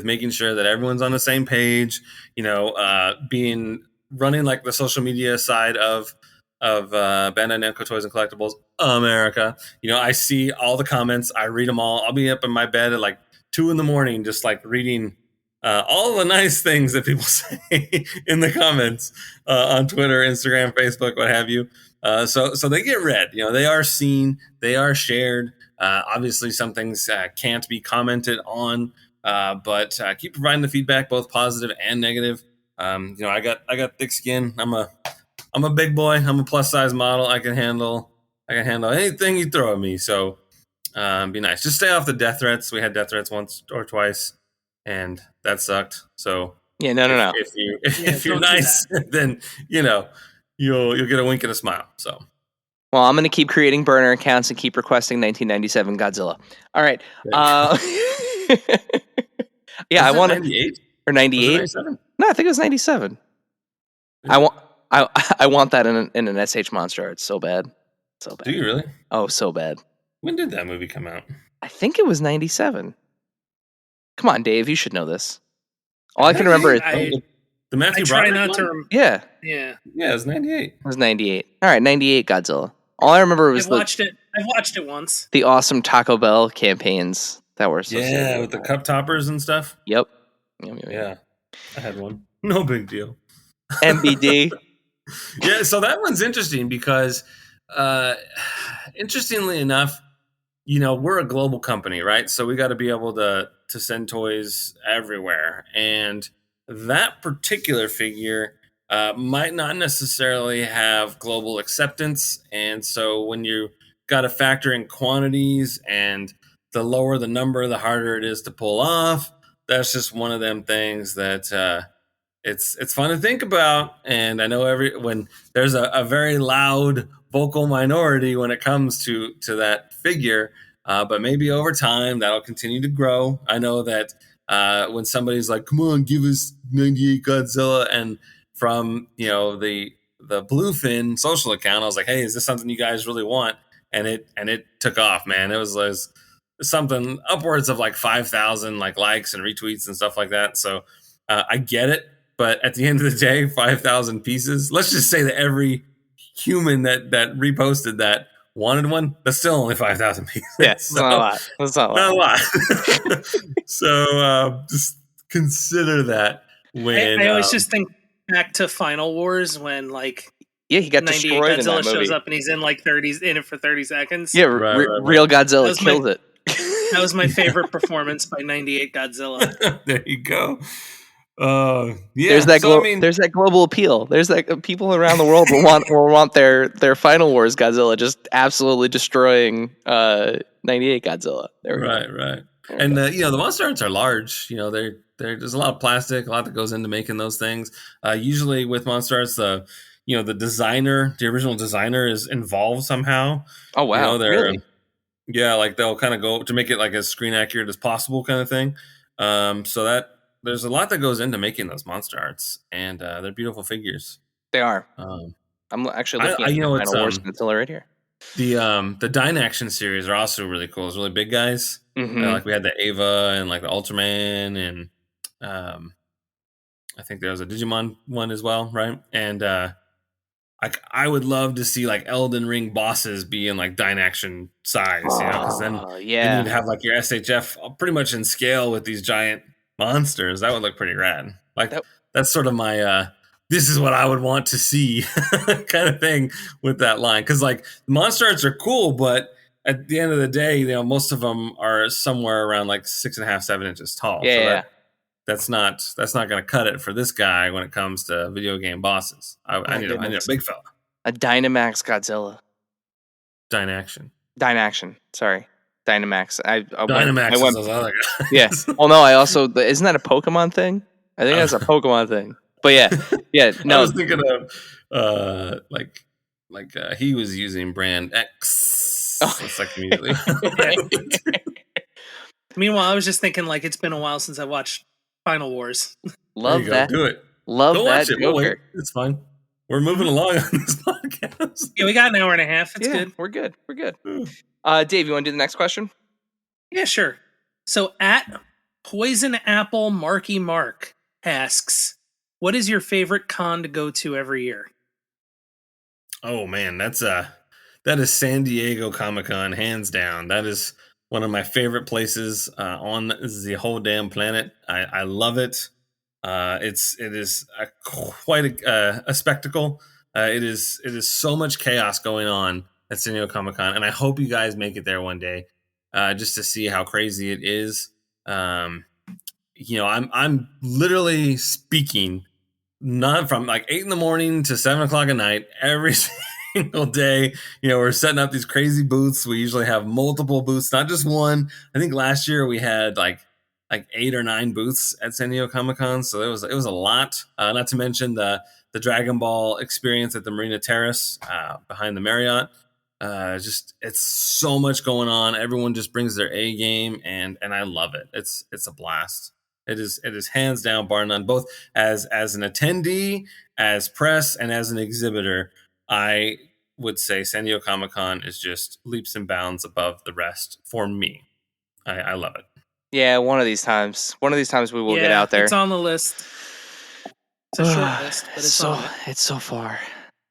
making sure that everyone's on the same page. Running like the social media side of Bandai Namco Toys and Collectibles America. I see all the comments, I read them all. I'll be up in my bed at like 2 a.m, just like reading all the nice things that people say in the comments on Twitter, Instagram, Facebook, what have you. So they get read. They are seen, they are shared. Obviously, some things can't be commented on, but keep providing the feedback, both positive and negative. I got thick skin. I'm a big boy. I'm a plus size model. I can handle anything you throw at me. So be nice. Just stay off the death threats. We had death threats once or twice, and that sucked. So yeah, no. If you're nice, then you'll get a wink and a smile. So. Well, I'm going to keep creating burner accounts and keep requesting 1997 Godzilla. All right. Yeah, I want 98 or 98. No, I think it was 97. I want that in an SH Monster Art so bad. So bad. Do you really? Oh, so bad. When did that movie come out? I think it was 97. Come on, Dave, you should know this. All I can remember is the Matthew try Broderick not one? to remember. Yeah, it was 98. It was 98. All right, 98 Godzilla. All I remember was I've watched it once. The awesome Taco Bell campaigns that were associated Yeah, with the cup toppers and stuff. Yep. Yeah, I had one. No big deal. MBD. Yeah, so that one's interesting because, interestingly enough, we're a global company, right? So we got to be able to send toys everywhere, and that particular figure might not necessarily have global acceptance. And so when you got to factor in quantities, and the lower the number, the harder it is to pull off. That's just one of them things that it's fun to think about. And I know when there's a very loud vocal minority when it comes to that figure, but maybe over time that'll continue to grow. I know that when somebody's like, "Come on, give us 98 Godzilla," and from the Bluefin social account, I was like, "Hey, is this something you guys really want?" And it took off, man. It was something upwards of like 5,000 likes and retweets and stuff like that. So I get it. But at the end of the day, 5,000 pieces. Let's just say that every human that reposted that wanted one. That's still only 5,000 pieces. Yeah, it's not a lot. That's not a lot. So just consider that when I always just think back to Final Wars when he got destroyed in that movie. shows up and he's in in it for 30 seconds. Yeah, real Godzilla killed it. That was my favorite performance by 98 Godzilla. There you go. Yeah. There's that global appeal. There's people around the world will want their Final Wars Godzilla just absolutely destroying 98 Godzilla. Right. And the monster arts are large. There's a lot of plastic, a lot that goes into making those things. Usually with monster arts, the original designer is involved somehow. Oh wow, really? Yeah, they'll kind of go to make it as screen accurate as possible, kind of thing. So that there's a lot that goes into making those monster arts, and they're beautiful figures. They are. I'm actually looking at the Final Wars Godzilla right here. The Dynaction series are also really cool. It's really big guys. Mm-hmm. We had the Ava and the Ultraman, and I think there was a Digimon one as well, right? And I would love to see Elden Ring bosses be in Dynaction size, because then you'd have your SHF pretty much in scale with these giant monsters. That would look pretty rad. That's sort of my this is what I would want to see kind of thing with that line, because monster arts are cool, but at the end of the day, most of them are somewhere around 6.5, 7 inches tall. Yeah. That's not going to cut it for this guy when it comes to video game bosses. I need a big fella. A Dynamax Godzilla. Dynaction. Sorry. Dynamax. Dynamax is those other guys. Yeah. Well, no, I also... Isn't that a Pokemon thing? I think that's a Pokemon thing. But yeah. No. I was thinking of he was using brand X. Oh. It's immediately. Meanwhile, I was just thinking it's been a while since I watched Final Wars. Love that. Do it. Love Go that. Watch it. We'll wait. It's fine. We're moving along on this podcast. Yeah, we got an hour and a half. It's good. We're good. Dave, you want to do the next question? Yeah, sure. So at Poison Apple Marky Mark asks, what is your favorite con to go to every year? Oh man, that is San Diego Comic-Con, hands down. That is one of my favorite places on the whole damn planet. I love it. It is quite a spectacle. It is so much chaos going on at San Diego Comic-Con, and I hope you guys make it there one day, just to see how crazy it is. I'm literally speaking not from 8 in the morning to 7 o'clock at night every single day. We're setting up these crazy booths. We usually have multiple booths, not just one. I think last year we had like 8 or 9 booths at San Diego Comic-Con, so it was a lot. Not to mention the Dragon Ball experience at the Marina Terrace behind the Marriott. It's so much going on. Everyone just brings their A game, and I love it. It's a blast. It is hands down, bar none. Both as an attendee, as press, and as an exhibitor, I would say San Diego Comic-Con is just leaps and bounds above the rest for me. I love it. Yeah, one of these times we will get out there. It's on the list. It's a short list, but it's so far.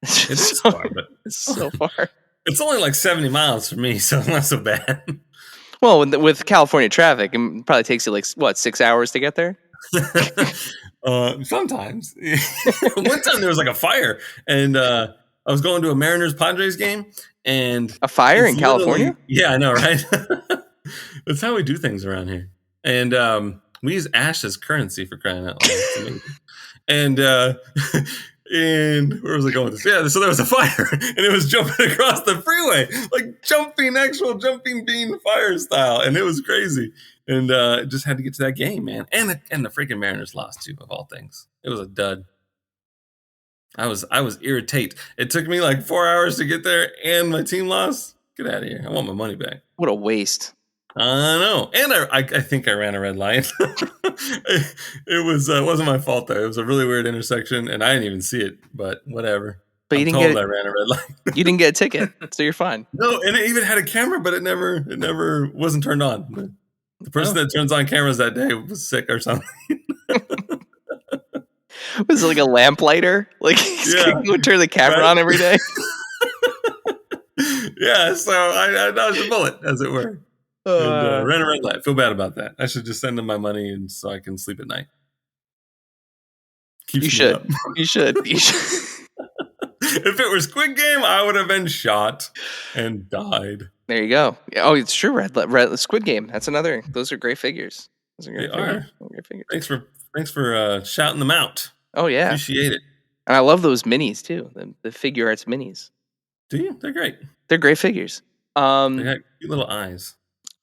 It is far, but it's so far. It's only 70 miles for me, so it's not so bad. Well, with California traffic, it probably takes you like, what, 6 hours to get there? Sometimes. One time there was like a fire, and I was going to a Mariners Padres game, and A fire it's in California? Yeah, I know, right? That's how we do things around here. And we use ash as currency, for crying out loud. It's amazing. And and where was I going with this? Yeah, so there was a fire, and it was jumping across the freeway, like actual jumping bean fire style, and it was crazy. And just had to get to that game, man. And the freaking Mariners lost too, of all things. It was a dud. I was irritated. It took me like 4 hours to get there, and my team lost. Get out of here! I want my money back. What a waste. I know, and I think I ran a red light. It wasn't my fault though. It was a really weird intersection, and I didn't even see it. But whatever. But I ran a red light. You didn't get a ticket, so you're fine. No, and it even had a camera, but it never wasn't turned on. The person that turns on cameras that day was sick or something. Was it like a lamplighter? Like he would turn the camera on every day? Yeah, so I dodged a bullet, as it were. And, ran a red light. Feel bad about that. I should just send them my money and so I can sleep at night. You should. You should. If it were Squid Game, I would have been shot and died. There you go. Oh, it's true. Red Squid Game. That's another. Those are great figures. Those are great figures. Thanks for shouting them out. Oh yeah, appreciate it. And I love those minis too. The figure arts minis. Do you? They're great. They're great figures. They got cute little eyes.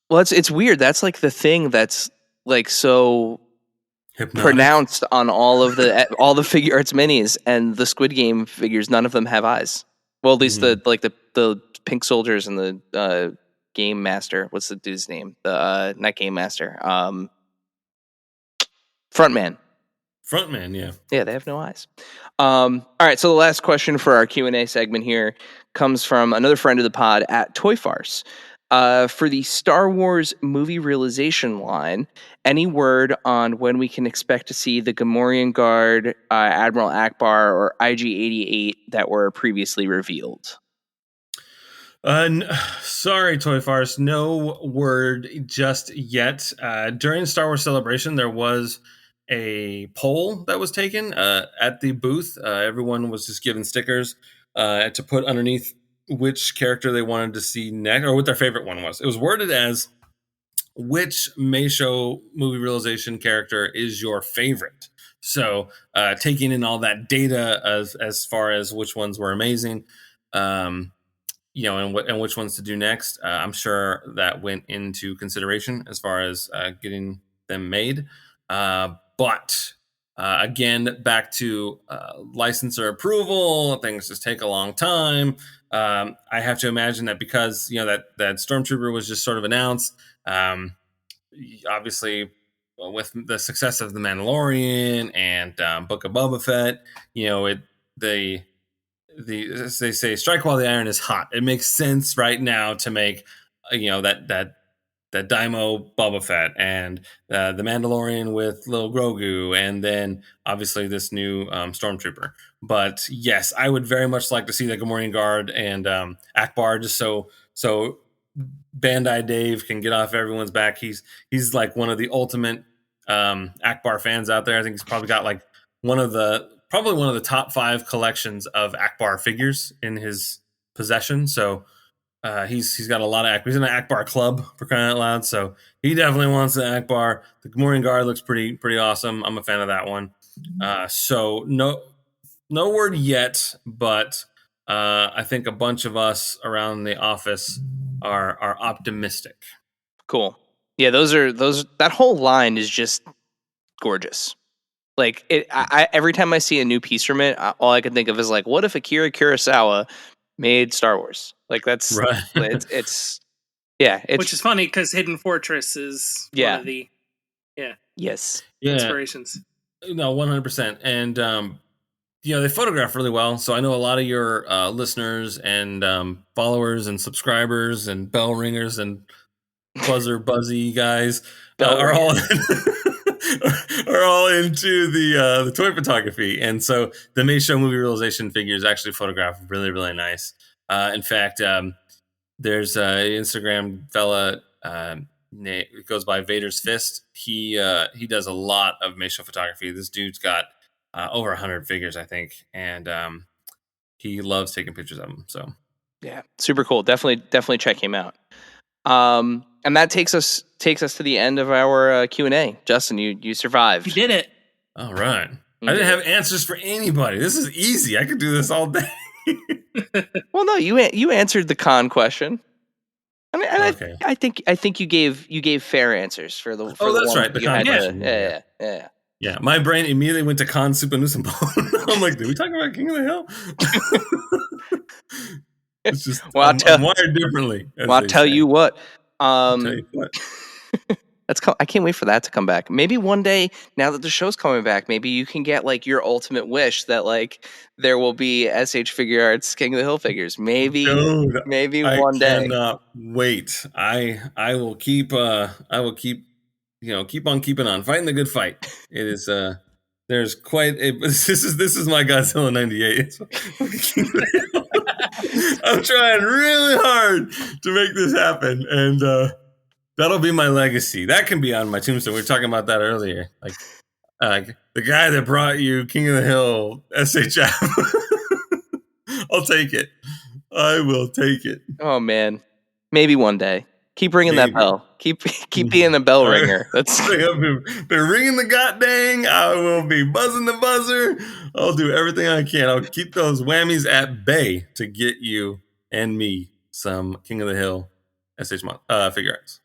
Well, it's weird. That's like the thing that's like so hypnotic, pronounced on all of the figure arts minis, and the Squid Game figures. None of them have eyes. Well, at least the pink soldiers and the game master. What's the dude's name? The not game master. Frontman. Yeah. Yeah, they have no eyes. All right, so the last question for our Q&A segment here comes from another friend of the pod at Toy Farce. For the Star Wars movie realization line, any word on when we can expect to see the Gamorrean Guard, Admiral Akbar, or IG-88 that were previously revealed? Sorry, Toy Farce, no word just yet. During Star Wars Celebration, there was a poll that was taken at the booth. Everyone was just given stickers to put underneath which character they wanted to see next, or what their favorite one was. It was worded as, which May Show movie realization character is your favorite? So taking in all that data as far as which ones were amazing, and which ones to do next, I'm sure that went into consideration as far as getting them made. But again, back to licensor approval, things just take a long time. I have to imagine that because that Stormtrooper was just sort of announced. Obviously, with the success of The Mandalorian and Book of Boba Fett, as they say, strike while the iron is hot. It makes sense right now to make that Daimo Boba Fett and the Mandalorian with Lil Grogu, and then obviously this new Stormtrooper. But yes, I would very much like to see the Gamorrean Guard and Akbar, just so Bandai Dave can get off everyone's back. He's like one of the ultimate Akbar fans out there. I think he's probably got like one of the top 5 collections of Akbar figures in his possession. So he's got a lot of Akbar. He's in an Akbar club, for crying out loud. So he definitely wants the Akbar. The Gamorrean Guard looks pretty awesome. I'm a fan of that one. So no word yet, but I think a bunch of us around the office are optimistic. Cool. Yeah, that whole line is just gorgeous. Like every time I see a new piece from it, all I can think of is like, what if Akira Kurosawa made Star Wars? Like that's right. It's which is funny because Hidden Fortress is one of the inspirations. No, 100%. And they photograph really well. So I know a lot of your listeners and followers and subscribers and bell ringers and buzzy guys are all into the toy photography. And so the May Show movie realization figures actually photograph really, really nice. In fact, there's an Instagram fella, It goes by Vader's Fist. He does a lot of Meisho photography. This dude's got over 100 figures, I think, and he loves taking pictures of them. So yeah, super cool. Definitely check him out. And that takes us to the end of our Q&A. Justin, you survived. You did it. All right. I didn't have answers for anybody. This is easy. I could do this all day. Well, no, you answered the con question. I mean, and Okay. I think you gave fair answers for the. For that's the right. The con question. Yeah. My brain immediately went to Con Super Nuisance Ball. I'm like, did we talk about King of the Hill? It's just I'm wired differently. Well, I'll tell you what. I'll tell you what. I can't wait for that to come back. Maybe one day, now that the show's coming back, maybe you can get like your ultimate wish that like there will be SH Figure Arts King of the Hill figures. Maybe, Dude, one day. I cannot wait. I will keep keep on keeping on, fighting the good fight. It is there's quite a this is my Godzilla 98. I'm trying really hard to make this happen, and that'll be my legacy. That can be on my tombstone. We were talking about that earlier. Like the guy that brought you King of the Hill SHF. I'll take it. I will take it. Oh man, maybe one day. Keep ringing that bell. Keep being a bell ringer. That's been ringing the god dang. I will be buzzing the buzzer. I'll do everything I can. I'll keep those whammies at bay to get you and me some King of the Hill SH figure arts.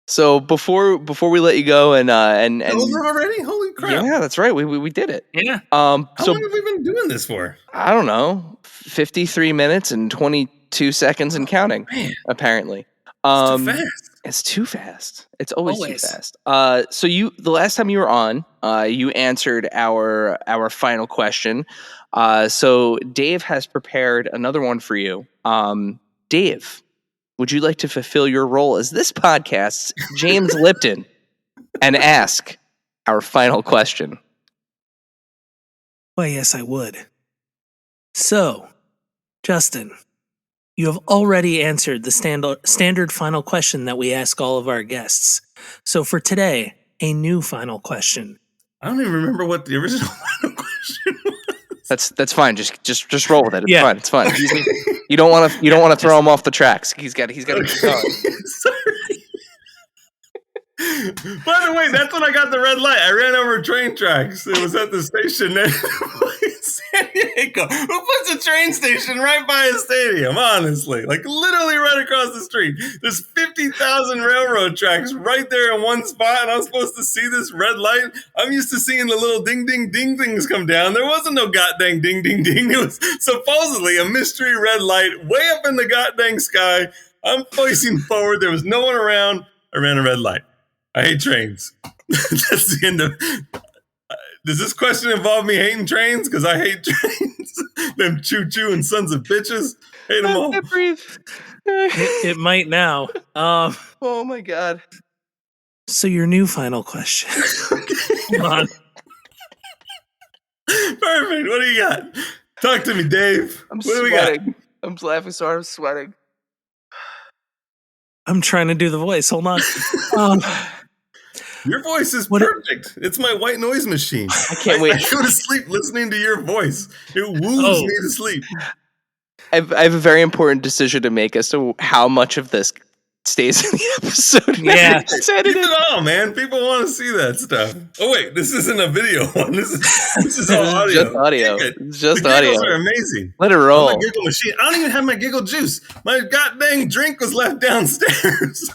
So before we let you go and over already? Holy crap! Yeah, that's right. We did it. Yeah. How long have we been doing this for? I don't know. 53 minutes and 22 seconds and counting. Man, apparently. It's too fast. It's too fast. It's always too fast. So the last time you were on, you answered our final question. So Dave has prepared another one for you. Dave, would you like to fulfill your role as this podcast's James Lipton and ask our final question? Why, yes, I would. So, Justin, you have already answered the standard final question that we ask all of our guests. So for today, a new final question. I don't even remember what the original final question was. That's fine. Just roll with it. It's fine. It's fine. You don't want to throw him off the tracks. He's got to keep going. Sorry. By the way, that's when I got the red light. I ran over train tracks. It was at the station in San Diego. Who puts a train station right by a stadium? Honestly, like literally right across the street. There's 50,000 railroad tracks right there in one spot, and I'm supposed to see this red light. I'm used to seeing the little ding, ding, ding things come down. There wasn't no goddamn ding, ding, ding. It was supposedly a mystery red light way up in the goddamn sky. I'm facing forward. There was no one around. I ran a red light. I hate trains. That's the end of. Does this question involve me hating trains? Because I hate trains. Them choo-choo and sons of bitches. Hate them all. I can't breathe. It might now. Oh my god. So your new final question. Come on. Perfect. What do you got? Talk to me, Dave. I'm what sweating. do we got? I'm laughing so hard I'm sweating. I'm trying to do the voice. Hold on. Your voice is perfect. It's my white noise machine. I can't wait. I go to sleep listening to your voice. It woos me to sleep. I have a very important decision to make as to how much of this stays in the episode. Yeah. Keep it all, man. People want to see that stuff. Oh, wait. This isn't a video one. This is all audio. Just audio. It's just the audio. giggles are amazing. Let it roll. My giggle machine. I don't even have my giggle juice. My goddamn drink was left downstairs.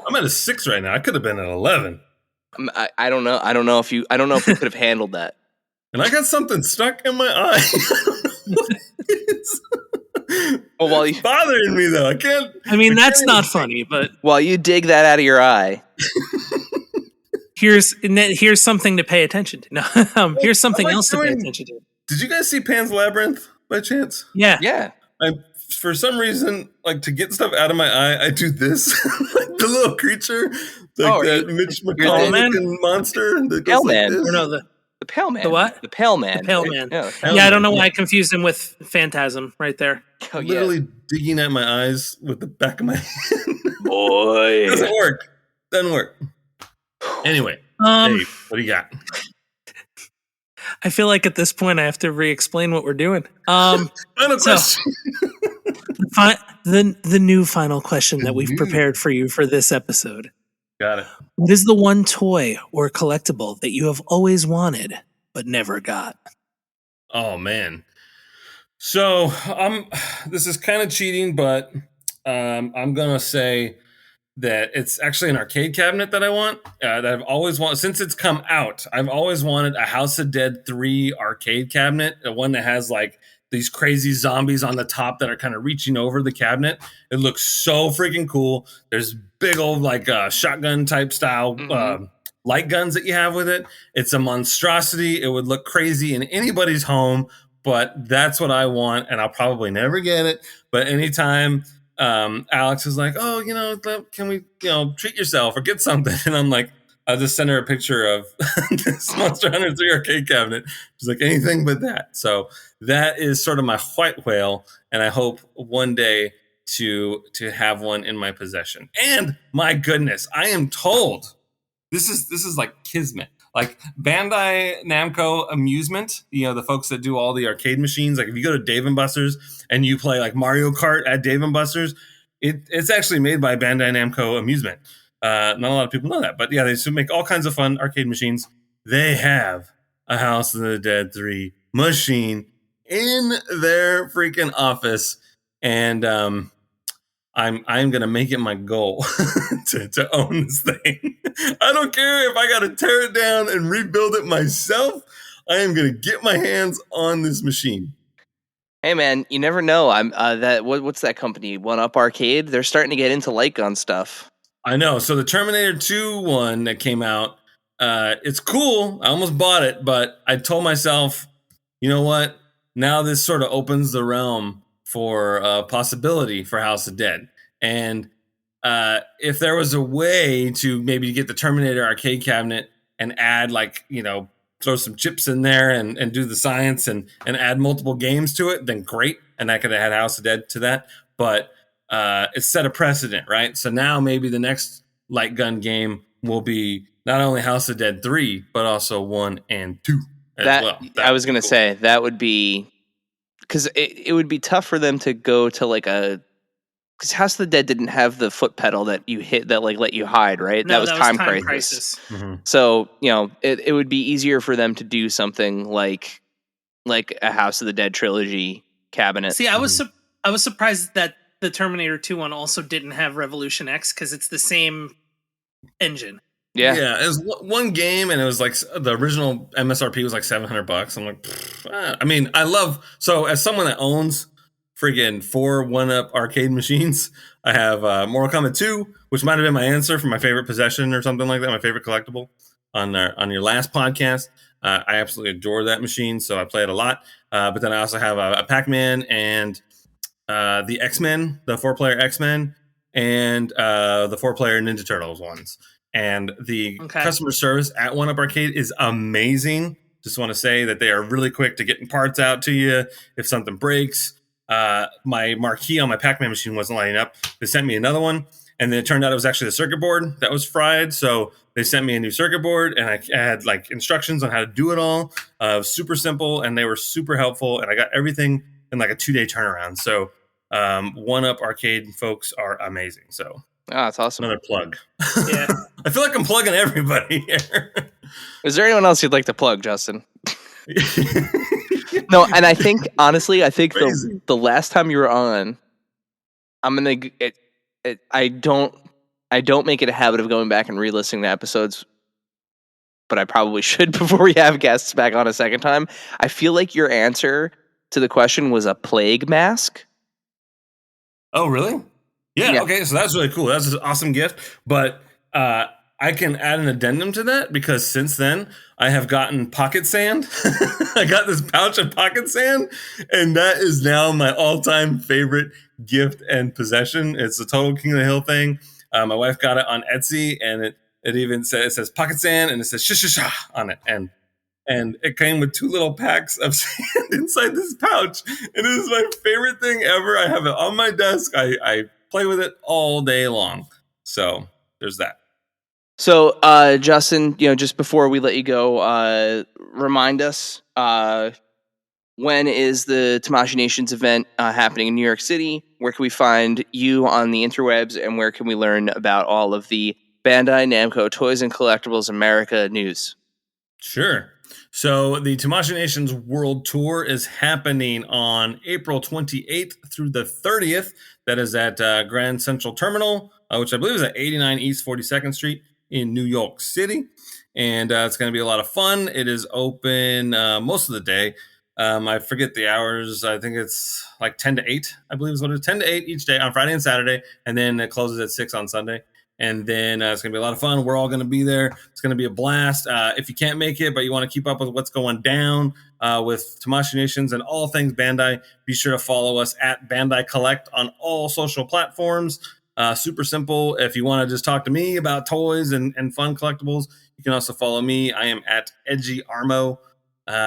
I'm at a 6 right now. I could have been at 11. I don't know. I don't know if you could have handled that. And I got something stuck in my eye. What is? Well, while it's bothering me though. I mean, that's not funny, but while you dig that out of your eye, here's something to pay attention to. No, here's something else to pay attention to. Did you guys see Pan's Labyrinth by chance? Yeah. For some reason, like to get stuff out of my eye, I do this. Like the little creature, like that Mitch McConnell looking monster. That goes like this. No, the The Pale Man. The what? The Pale Man. The Pale Man. Yeah, Yeah, I don't know why I confused him with Phantasm right there. Oh, yeah. Literally digging at my eyes with the back of my hand. Boy. Doesn't work. Doesn't work. Anyway, Dave, what do you got? I feel like at this point I have to re-explain what we're doing. Final question. The new final question that we've prepared for you for this episode. Got it. What is the one toy or collectible that you have always wanted but never got? Oh man. So this is kind of cheating, but I'm gonna say that it's actually an arcade cabinet that I want. That I've always wanted since it's come out. I've always wanted a House of Dead 3 arcade cabinet, the one that has like these crazy zombies on the top that are kind of reaching over the cabinet. It looks so freaking cool. There's big old like shotgun type style light guns that you have with it. It's a monstrosity. It would look crazy in anybody's home, but that's what I want, and I'll probably never get it. But anytime Alex is like, oh, can we, treat yourself or get something? And I'm like, I'll just send her a picture of this Monster Hunter 3 arcade cabinet. She's like, anything but that. So that is sort of my white whale, and I hope one day to have one in my possession. And my goodness, I am told this is like kismet. Like Bandai Namco Amusement, the folks that do all the arcade machines. Like if you go to Dave & Buster's and you play like Mario Kart at Dave & Buster's, it's actually made by Bandai Namco Amusement. Not a lot of people know that, but yeah, they used to make all kinds of fun arcade machines. They have a House of the Dead 3 machine in their freaking office, and I'm gonna make it my goal to own this thing. I don't care if I gotta tear it down and rebuild it myself. I am gonna get my hands on this machine. Hey man, you never know. What's that company? One Up Arcade. They're starting to get into light gun stuff. I know. So the Terminator 2 one that came out, it's cool. I almost bought it, but I told myself, you know what? Now this sort of opens the realm for possibility for House of Dead. And if there was a way to maybe get the Terminator arcade cabinet and add throw some chips in there and do the science and add multiple games to it, then great. And I could have had House of Dead to that. But it's set a precedent, right? So now maybe the next light gun game will be not only House of Dead 3, but also 1 and 2 as well. I was going to say, that would be... Because it would be tough for them to go to like a... Because House of the Dead didn't have the foot pedal that you hit that like let you hide, right? No, that was Time Crisis. Mm-hmm. So, it would be easier for them to do something like a House of the Dead trilogy cabinet. See, I was surprised that the Terminator 2 one also didn't have Revolution X because it's the same engine. Yeah. It was one game, and it was like the original MSRP was like $700. I'm like, I mean, so as someone that owns friggin' 4 1-up arcade machines, I have Mortal Kombat 2, which might have been my answer for my favorite possession or something like that, my favorite collectible on your last podcast. I absolutely adore that machine, so I play it a lot. But then I also have a Pac-Man and the X-Men, the 4-player X-Men, and the 4-player Ninja Turtles ones. And the customer service at 1-Up Arcade is amazing. Just want to say that they are really quick to getting parts out to you if something breaks. My marquee on my Pac-Man machine wasn't lighting up. They sent me another one, and then it turned out it was actually the circuit board that was fried. So they sent me a new circuit board, and I had like instructions on how to do it all. It was super simple, and they were super helpful, and I got everything in like a 2-day turnaround. So 1-Up Arcade folks are amazing. So that's awesome. Another plug. Yeah. I feel like I'm plugging everybody here. Is there anyone else you'd like to plug, Justin? No, and I think honestly, the last time you were on, I'm gonna. I don't make it a habit of going back and re-listening to episodes, but I probably should before we have guests back on a second time. I feel like your answer to the question was a plague mask. Oh, really? Yeah. Okay, so that's really cool. That's an awesome gift. But I can add an addendum to that because since then I have gotten pocket sand. I got this pouch of pocket sand, and that is now my all-time favorite gift and possession. It's a total King of the Hill thing. My wife got it on Etsy, and it even says pocket sand, and it says sha on it. And And it came with 2 little packs of sand inside this pouch. And it is my favorite thing ever. I have it on my desk. I play with it all day long. So there's that. So, Justin, just before we let you go, remind us, when is the Tamashii Nations event happening in New York City? Where can we find you on the interwebs, and where can we learn about all of the Bandai Namco Toys and Collectibles America news? Sure. So the Tamashii Nations World Tour is happening on April 28th through the 30th. That is at Grand Central Terminal, which I believe is at 89 East 42nd Street in New York City. And it's going to be a lot of fun. It is open most of the day. I forget the hours. I think it's like 10 to 8, I believe is what it is. 10 to 8 each day on Friday and Saturday. And then it closes at 6 on Sunday. And then it's going to be a lot of fun. We're all going to be there. It's going to be a blast. If you can't make it, but you want to keep up with what's going down with Tamashii Nations and all things Bandai, be sure to follow us at Bandai Collect on all social platforms. Super simple. If you want to just talk to me about toys and fun collectibles, you can also follow me. I am at Edgy Armo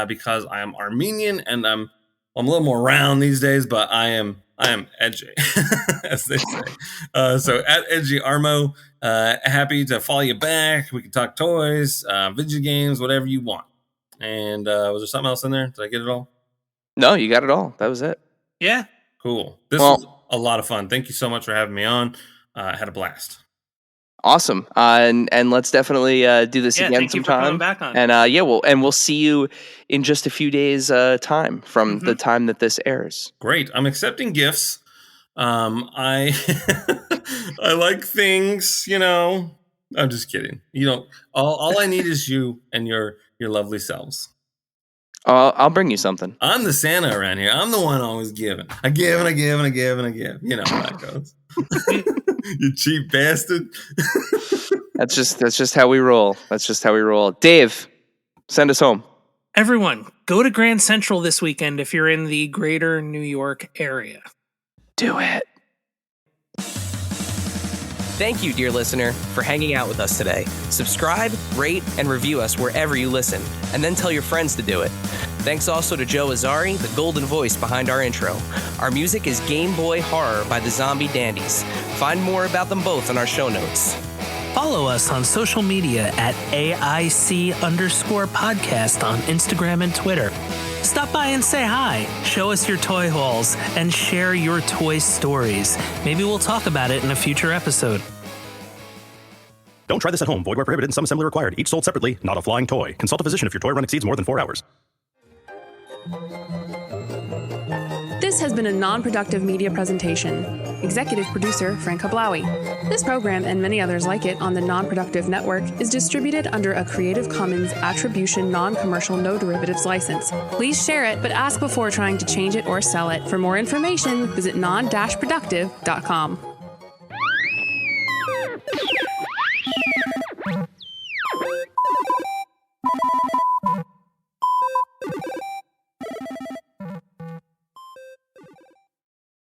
because I am Armenian and I'm a little more round these days, but I am edgy, as they say. So at Edgy Armo, happy to follow you back. We can talk toys, video games, whatever you want. And was there something else in there? Did I get it all? No, you got it all. That was it. Yeah. Cool. This was a lot of fun. Thank you so much for having me on. I had a blast. Awesome. And let's definitely do this again thank sometime. You for coming back on. And we'll see you in just a few days time from the time that this airs. Great. I'm accepting gifts. I I like things, I'm just kidding. All I need is you and your lovely selves. I'll bring you something. I'm the Santa around here. I'm the one always giving. I give and I give and I give and I give. You know how that goes. You cheap bastard. That's just how we roll. That's just how we roll. Dave, send us home. Everyone, go to Grand Central this weekend if you're in the greater New York area. Do it. Thank you, dear listener, for hanging out with us today. Subscribe, rate, and review us wherever you listen, and then tell your friends to do it. Thanks also to Joe Azzari, the golden voice behind our intro. Our music is Game Boy Horror by the Zombie Dandies. Find more about them both in our show notes. Follow us on social media at AIC_podcast on Instagram and Twitter. Stop by and say hi, show us your toy hauls, and share your toy stories. Maybe we'll talk about it in a future episode. Don't try this at home. Void where prohibited and some assembly required. Each sold separately, not a flying toy. Consult a physician if your toy run exceeds more than 4 hours. This has been a non-productive media presentation. Executive producer, Frank Hablawi. This program and many others like it on the Non-Productive Network is distributed under a Creative Commons Attribution Non-Commercial No Derivatives license. Please share it, but ask before trying to change it or sell it. For more information, visit non-productive.com.